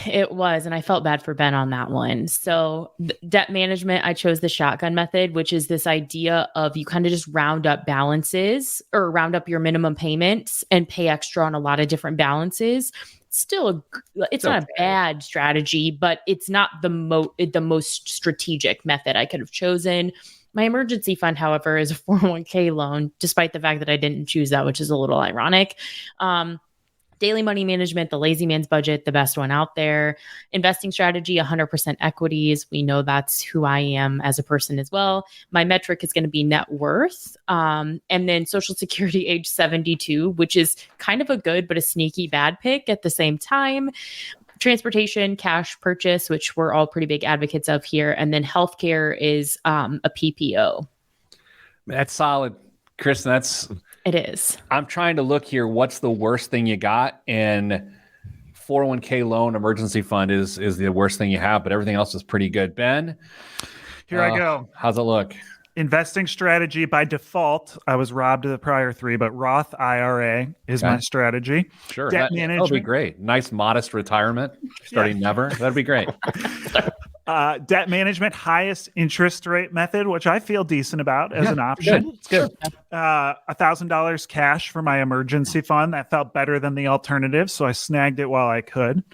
It was, and I felt bad for Ben on that one. So debt management, I chose the shotgun method, which is this idea of you kind of just round up balances or round up your minimum payments and pay extra on a lot of different balances. It's not a bad strategy, but it's not the most strategic method I could have chosen. My emergency fund, however, is a 401k loan, despite the fact that I didn't choose that, which is a little ironic. Daily money management, the lazy man's budget, the best one out there. Investing strategy, 100% equities. We know that's who I am as a person as well. My metric is going to be net worth. And then Social Security age 72, which is kind of a good but a sneaky bad pick at the same time. Transportation, cash purchase, which we're all pretty big advocates of here. And then healthcare is a PPO. That's solid. Kristen, it is. I'm trying to look here. What's the worst thing you got? And 401k loan emergency fund is the worst thing you have, but everything else is pretty good. Ben? Here I go. How's it look? Investing strategy by default. I was robbed of the prior three, but Roth IRA is my strategy. Sure. Debt management. That'll be great. Nice, modest retirement starting never. That'd be great. Debt management, highest interest rate method, which I feel decent about as an option. It's good. $1,000 cash for my emergency fund. That felt better than the alternative, so I snagged it while I could.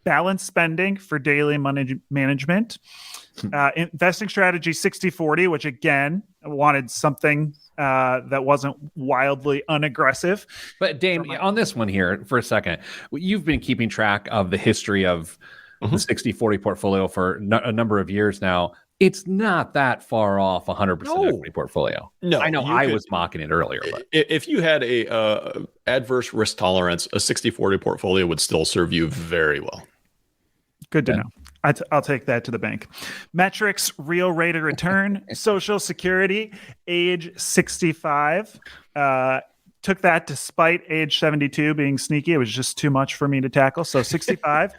Balanced spending for daily money management. Investing strategy 60-40, which again, I wanted something that wasn't wildly unaggressive. But Dame, on this one here for a second, you've been keeping track of the history of the 60-40 portfolio for a number of years now. It's not that far off 100% equity portfolio. No, I know I was mocking it earlier. But if you had a adverse risk tolerance, a 60-40 portfolio would still serve you very well. Good to know. I'll take that to the bank. Metrics, real rate of return, Social Security, age 65. Took that despite age 72 being sneaky. It was just too much for me to tackle. So 65.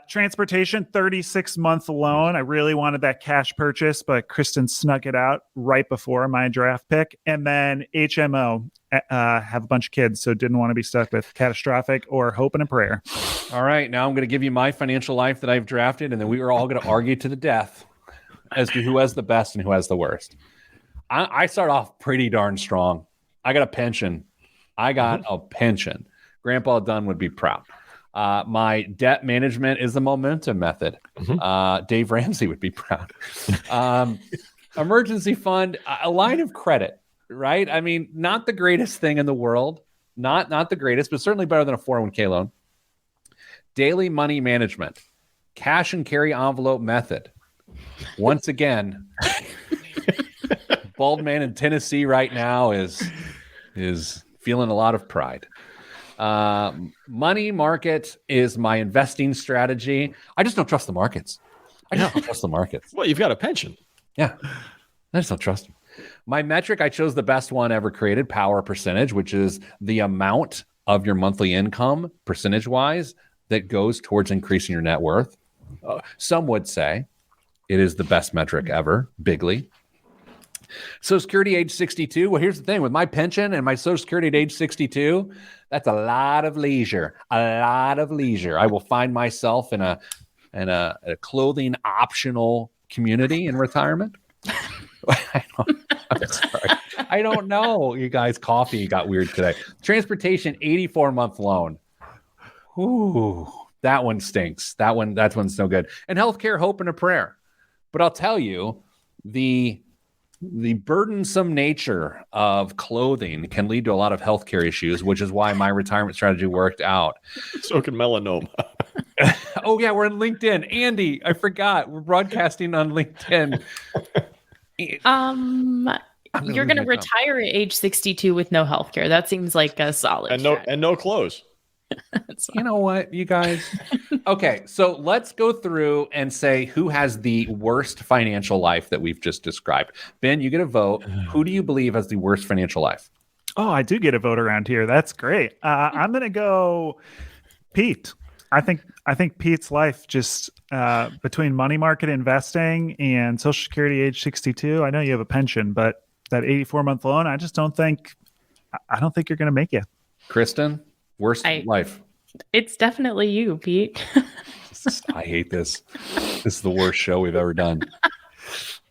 Transportation, 36-month loan. I really wanted that cash purchase, but Kristen snuck it out right before my draft pick. And then HMO, have a bunch of kids, so didn't want to be stuck with catastrophic or hope and a prayer. All right, now I'm going to give you my financial life that I've drafted, and then we are all going to argue to the death as to who has the best and who has the worst. I start off pretty darn strong. I got a pension. Grandpa Dunn would be proud. My debt management is the momentum method. Dave Ramsey would be proud. Emergency fund, a line of credit. Right? I mean, not the greatest thing in the world. Not the greatest, but certainly better than a 401k loan. Daily money management. Cash and carry envelope method. Once again, bald man in Tennessee right now is feeling a lot of pride. Money market is my investing strategy. I just don't trust the markets. Well, you've got a pension. Yeah. I just don't trust them. My metric, I chose the best one ever created, power percentage, which is the amount of your monthly income percentage-wise that goes towards increasing your net worth. Some would say it is the best metric ever, bigly. Social Security age 62. Well, here's the thing. With my pension and my Social Security at age 62, that's a lot of leisure. I will find myself in a clothing optional community in retirement. I don't know. You guys, coffee got weird today. Transportation, 84-month loan. Ooh, that one stinks. That one's no good. And healthcare, hope and a prayer. But I'll tell you, the burdensome nature of clothing can lead to a lot of healthcare issues, which is why my retirement strategy worked out. So can melanoma. Oh yeah, we're on LinkedIn. Andy, I forgot. We're broadcasting on LinkedIn. You're going to retire at age 62 with no healthcare. That seems like a solid and no clothes. You know what, you guys? Okay, so let's go through and say who has the worst financial life that we've just described. Ben, you get a vote. Who do you believe has the worst financial life? Oh, I do get a vote around here. That's great. I'm going to go Pete. I think I think Pete's life just between money market investing and Social Security age 62. I know you have a pension, but that 84-month loan, I don't think you're going to make it. Kristen, worst life. It's definitely you, Pete. I hate this. This is the worst show we've ever done.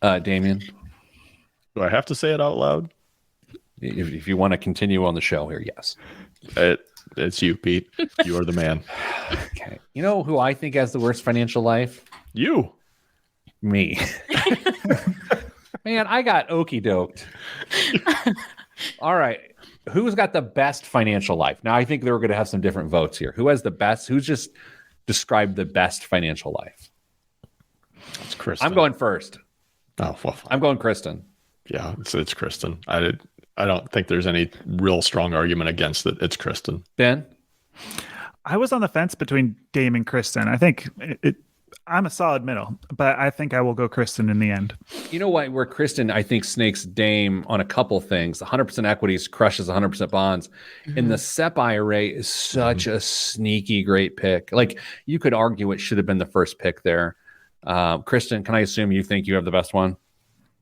Damien, Do I have to say it out loud? if you want to continue on the show here, yes. It's you, Pete. You are the man. Okay. You know who I think has the worst financial life? You. Me. Man, I got okey doked. All right. Who's got the best financial life? Now, I think they're going to have some different votes here. Who has the best? Who's just described the best financial life? It's Kristen. I'm going first. Oh, well, I'm going Kristen. Yeah, it's Kristen. I don't think there's any real strong argument against it. It's Kristen. Ben? I was on the fence between Dame and Kristen. I think I'm a solid middle, but I think I will go Kristen in the end. You know what? Where Kristen, I think, snakes Dame on a couple things. 100% equities crushes 100% bonds. Mm-hmm. And the SEP IRA is such a sneaky great pick. Like, you could argue it should have been the first pick there. Kristen, can I assume you think you have the best one?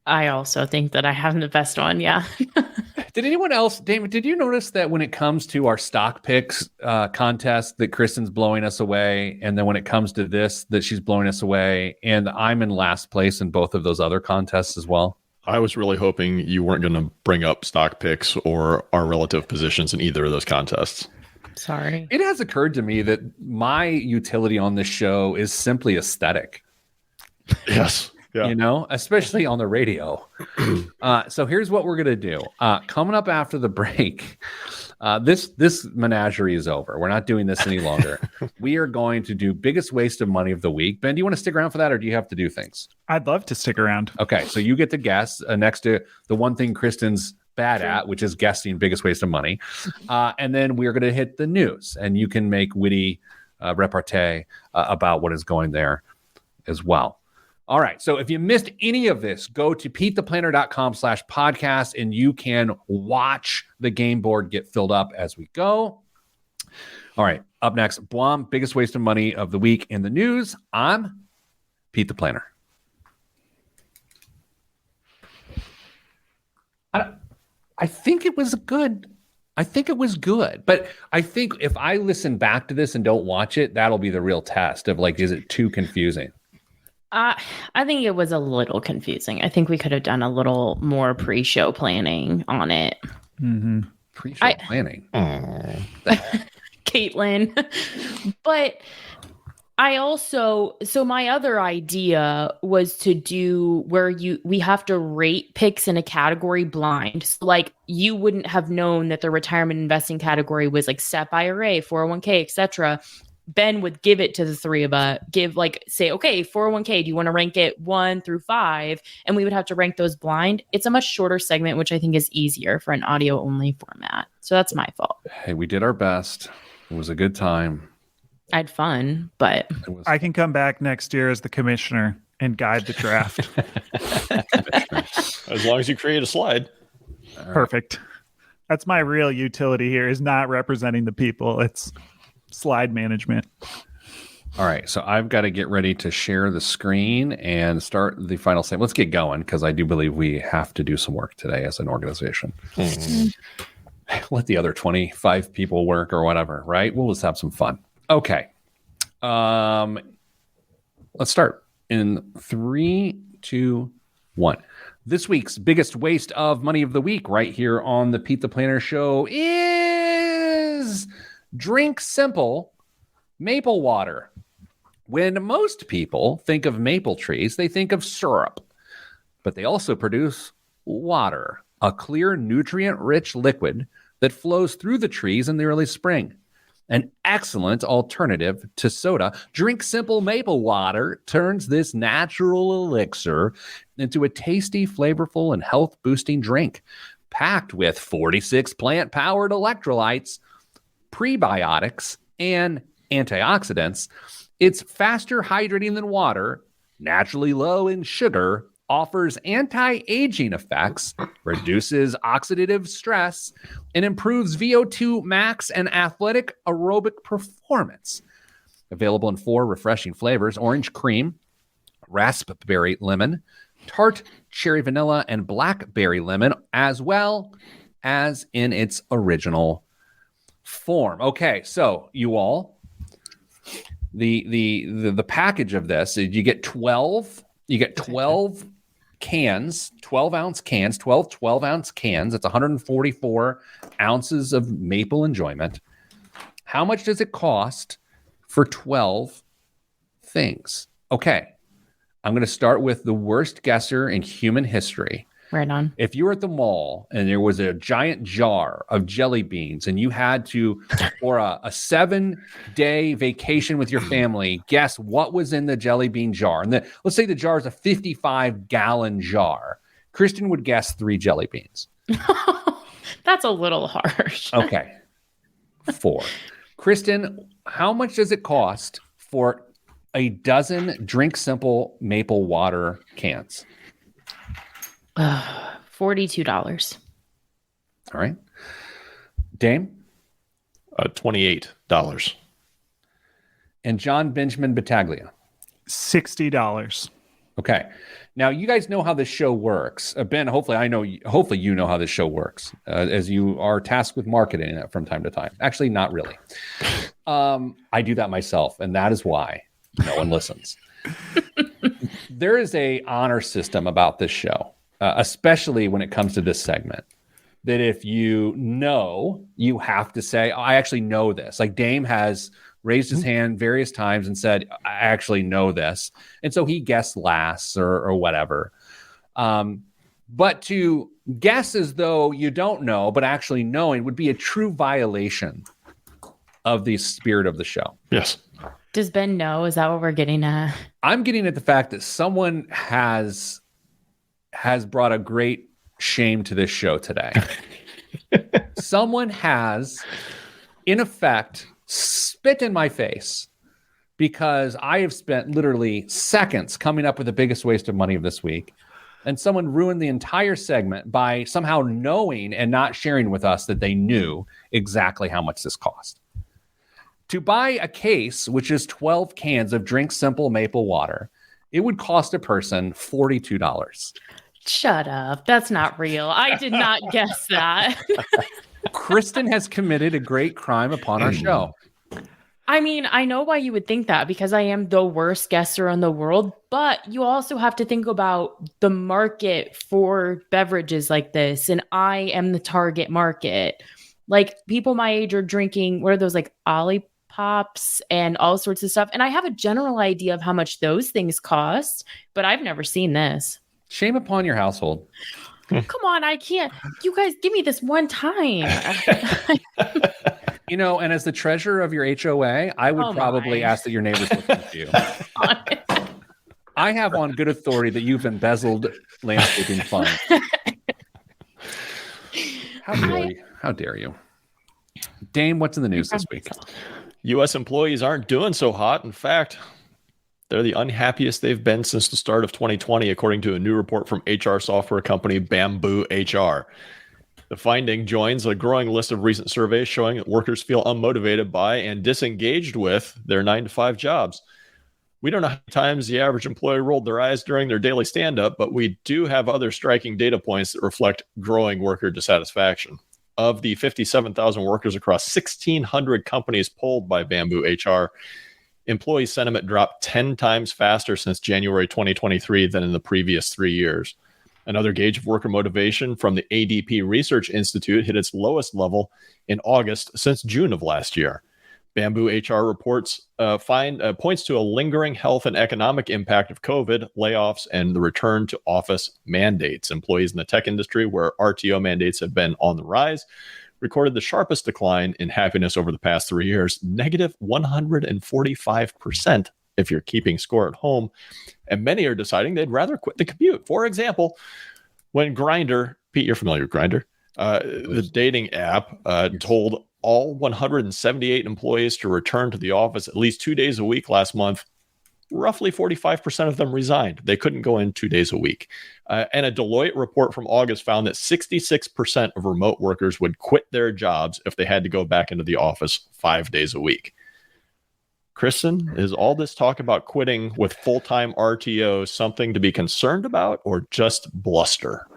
I also think that I have the best one. Yeah. Did anyone else, Damon, did you notice that when it comes to our stock picks contest, that Kristen's blowing us away? And then when it comes to this, that she's blowing us away? And I'm in last place in both of those other contests as well. I was really hoping you weren't going to bring up stock picks or our relative positions in either of those contests. Sorry. It has occurred to me that my utility on this show is simply aesthetic. Yes. Yeah. You know, especially on the radio. So here's what we're going to do. Coming up after the break, this menagerie is over. We're not doing this any longer. We are going to do biggest waste of money of the week. Ben, do you want to stick around for that, or do you have to do things? I'd love to stick around. Okay, so you get to guess next to the one thing Kristen's bad at, which is guessing biggest waste of money. And then we're going to hit the news, and you can make witty repartee about what is going there as well. All right. So if you missed any of this, go to PeteThePlanner.com/podcast and you can watch the game board get filled up as we go. All right. Up next, Blom, biggest waste of money of the week in the news. I'm Pete the Planner. I think it was good. But I think if I listen back to this and don't watch it, that'll be the real test of, like, is it too confusing? I think it was a little confusing. I think we could have done a little more pre-show planning on it. Mm-hmm. Pre-show planning. Caitlin. But I also, so my other idea was to do where we have to rate picks in a category blind. So like, you wouldn't have known that the retirement investing category was like SEP IRA, 401k, etc. Ben would give it to the three of us, say, okay, 401k, do you want to rank it 1 through 5? And we would have to rank those blind. It's a much shorter segment, which I think is easier for an audio only format. So that's my fault. Hey, we did our best. It was a good time. I had fun, but I can come back next year as the commissioner and guide the draft. As long as you create a slide. Perfect. That's my real utility here, is not representing the people. It's slide management. All right, so I've got to get ready to share the screen and start the final segment. Let's get going, because I do believe we have to do some work today as an organization. Let the other 25 people work or whatever, right? We'll just have some fun. Okay. Let's start in 3, 2, 1. This week's biggest waste of money of the week right here on the Pete the Planner Show is drink simple maple water. When most people think of maple trees, they think of syrup, but they also produce water, a clear, nutrient-rich liquid that flows through the trees in the early spring. An excellent alternative to soda, Drink Simple Maple Water turns this natural elixir into a tasty, flavorful, and health-boosting drink, packed with 46 plant-powered electrolytes, prebiotics, and antioxidants. It's faster hydrating than water, naturally low in sugar, offers anti-aging effects, reduces oxidative stress, and improves VO2 max and athletic aerobic performance. Available in 4 refreshing flavors: orange cream, raspberry lemon, tart cherry vanilla, and blackberry lemon, as well as in its original form. Okay, so you all, the package of this, you get 12 cans, 12-ounce cans, 12-ounce cans. It's 144 ounces of maple enjoyment. How much does it cost for 12 things? Okay, I'm going to start with the worst guesser in human history. Right on. If you were at the mall and there was a giant jar of jelly beans and you had to, for a 7-day vacation with your family, guess what was in the jelly bean jar. And let's say the jar is a 55-gallon jar. Kristen would guess 3 jelly beans. That's a little harsh. Okay. 4. Kristen, how much does it cost for a dozen Drink Simple maple water cans? $42. All right. Dame? $28. And John Benjamin Battaglia? $60. Okay. Now, you guys know how this show works. Ben, hopefully you know how this show works, as you are tasked with marketing it from time to time. Actually, not really. I do that myself, and that is why no one listens. There is a honor system about this show, especially when it comes to this segment, that if you know, you have to say, I actually know this. Like Dame has raised his hand various times and said, I actually know this. And so he guessed last or whatever. But to guess as though you don't know, but actually knowing would be a true violation of the spirit of the show. Yes. Does Ben know? Is that what we're getting at? I'm getting at the fact that someone has brought a great shame to this show today. Someone has, in effect, spit in my face because I have spent literally seconds coming up with the biggest waste of money of this week. And someone ruined the entire segment by somehow knowing and not sharing with us that they knew exactly how much this cost. To buy a case, which is 12 cans of Drink Simple maple water, it would cost a person $42. Shut up. That's not real. I did not guess that. Kristen has committed a great crime upon our show. I mean, I know why you would think that because I am the worst guesser in the world, but you also have to think about the market for beverages like this. And I am the target market. Like people my age are drinking, what are those, like Olipop and all sorts of stuff. And I have a general idea of how much those things cost, but I've never seen this. Shame upon your household. Come on, I can't. You guys give me this one time. You know, and as the treasurer of your HOA, I would probably ask that your neighbors listen to you. I have on good authority that you've embezzled landscaping funds. How dare you? Dame, what's in the news this week? U.S. employees aren't doing so hot. In fact, they're the unhappiest they've been since the start of 2020, according to a new report from HR software company Bamboo HR. The finding joins a growing list of recent surveys showing that workers feel unmotivated by and disengaged with their 9-to-5 jobs. We don't know how many times the average employee rolled their eyes during their daily stand-up, but we do have other striking data points that reflect growing worker dissatisfaction. Of the 57,000 workers across 1,600 companies polled by Bamboo HR, employee sentiment dropped 10 times faster since January 2023 than in the previous 3 years. Another gauge of worker motivation from the ADP Research Institute hit its lowest level in August since June of last year. Bamboo HR reports points to a lingering health and economic impact of COVID, layoffs, and the return to office mandates. Employees in the tech industry, where RTO mandates have been on the rise, recorded the sharpest decline in happiness over the past 3 years, negative 145% if you're keeping score at home. And many are deciding they'd rather quit the commute. For example, when Grindr, Pete, you're familiar with Grindr, the dating app told all 178 employees to return to the office at least 2 days a week last month, roughly 45% of them resigned. They couldn't go in 2 days a week. And a Deloitte report from August found that 66% of remote workers would quit their jobs if they had to go back into the office 5 days a week. Kristen, is all this talk about quitting with full-time RTO something to be concerned about or just bluster?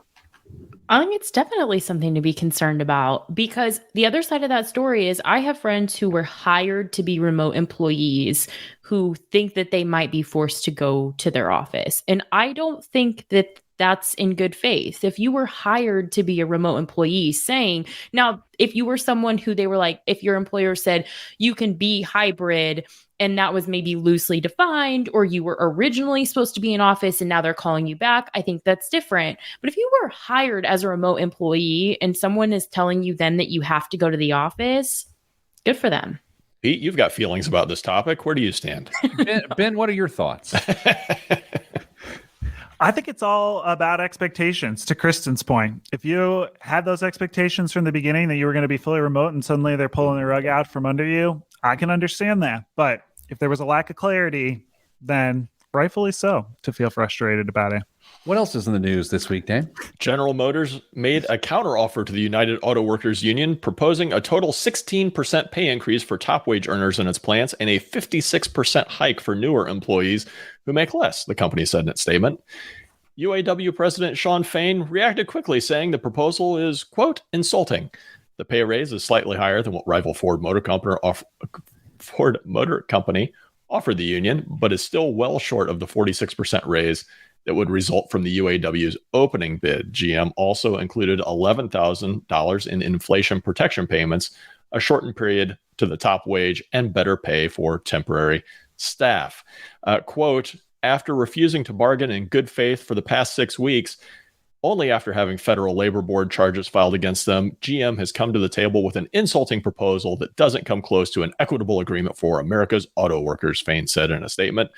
I think it's definitely something to be concerned about, because the other side of that story is I have friends who were hired to be remote employees who think that they might be forced to go to their office. And I don't think that that's in good faith. If you were hired to be a remote employee, now, if you were someone who they were like, if your employer said you can be hybrid, and that was maybe loosely defined, or you were originally supposed to be in office and now they're calling you back, I think that's different. But if you were hired as a remote employee and someone is telling you then that you have to go to the office, good for them. Pete, you've got feelings about this topic. Where do you stand? Ben, what are your thoughts? I think it's all about expectations, to Kristen's point. If you had those expectations from the beginning that you were going to be fully remote and suddenly they're pulling the rug out from under you, I can understand that. But if there was a lack of clarity, then rightfully so to feel frustrated about it. What else is in the news this week, Dan? General Motors made a counteroffer to the United Auto Workers Union, proposing a total 16% pay increase for top wage earners in its plants and a 56% hike for newer employees who make less, the company said in its statement. UAW President Shawn Fain reacted quickly, saying the proposal is, quote, insulting. The pay raise is slightly higher than what rival Ford Motor Company offered the union, but is still well short of the 46% raise that would result from the UAW's opening bid. GM also included $11,000 in inflation protection payments, a shortened period to the top wage, and better pay for temporary staff. Quote, after refusing to bargain in good faith for the past 6 weeks, only after having federal labor board charges filed against them, GM has come to the table with an insulting proposal that doesn't come close to an equitable agreement for America's auto workers, Fain said in a statement.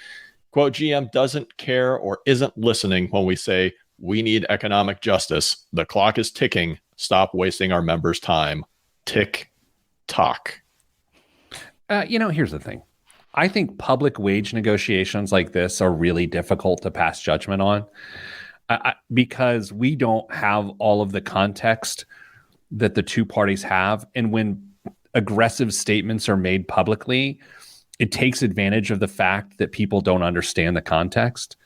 Quote, GM doesn't care or isn't listening when we say we need economic justice. The clock is ticking. Stop wasting our members' time. Tick tock. Here's the thing. I think public wage negotiations like this are really difficult to pass judgment on because we don't have all of the context that the two parties have. And when aggressive statements are made publicly, it takes advantage of the fact that people don't understand the context.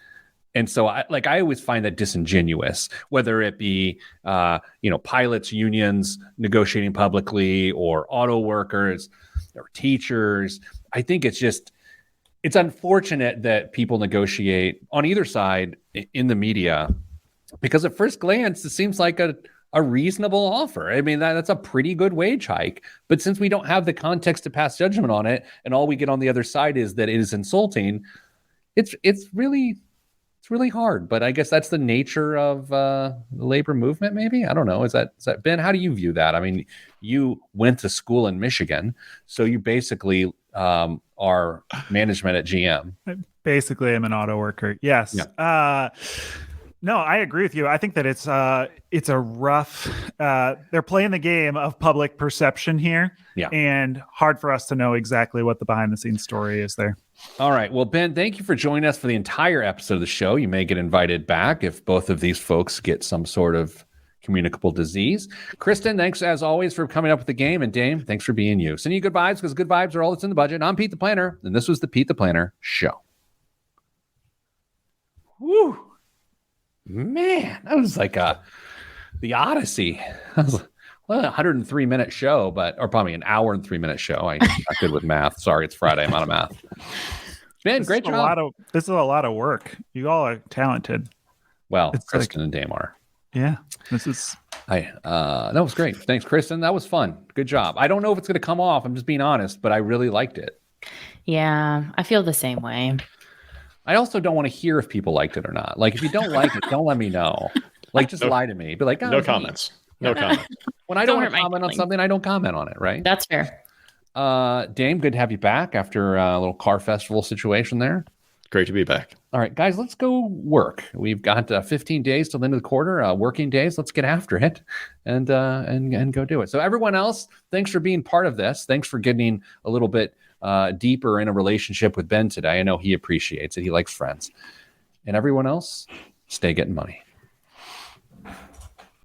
And so I always find that disingenuous, whether it be, pilots, unions negotiating publicly, or auto workers or teachers. I think it's unfortunate that people negotiate on either side in the media, because at first glance, it seems like a reasonable offer. I mean, that's a pretty good wage hike. But since we don't have the context to pass judgment on it, and all we get on the other side is that it is insulting, it's really hard. But I guess that's the nature of the labor movement, maybe? I don't know. Is that Ben, how do you view that? I mean, you went to school in Michigan, so you basically are management at GM. Basically, I'm an auto worker. Yes. Yeah. No, I agree with you. I think that it's a rough. They're playing the game of public perception here, and hard for us to know exactly what the behind the scenes story is there. All right. Well, Ben, thank you for joining us for the entire episode of the show. You may get invited back if both of these folks get some sort of communicable disease. Kristen, thanks as always for coming up with the game, and Dame, thanks for being you. Sending you good vibes, because good vibes are all that's in the budget. I'm Pete the Planner, and this was the Pete the Planner Show. Woo! Man, that was like the Odyssey. That was a 103-minute show, or probably an hour and 3-minute show. I'm not good with math. Sorry, it's Friday. I'm out of math. Ben, great job. This is a lot of work. You all are talented. Well, Kristen and Dame are. Yeah, this is. That was great. Thanks, Kristen. That was fun. Good job. I don't know if it's going to come off. I'm just being honest, but I really liked it. Yeah, I feel the same way. I also don't want to hear if people liked it or not. Like, if you don't like it, don't let me know. Like, just lie to me. Be like, no comments. No comments. When I don't want to comment on something, I don't comment on it, right? That's fair. Dame, good to have you back after a little car festival situation there. Great to be back. All right, guys, let's go work. We've got 15 days till the end of the quarter, working days. Let's get after it and go do it. So everyone else, thanks for being part of this. Thanks for getting a little bit deeper in a relationship with Ben today. I know he appreciates it. He likes friends. And everyone else, stay getting money.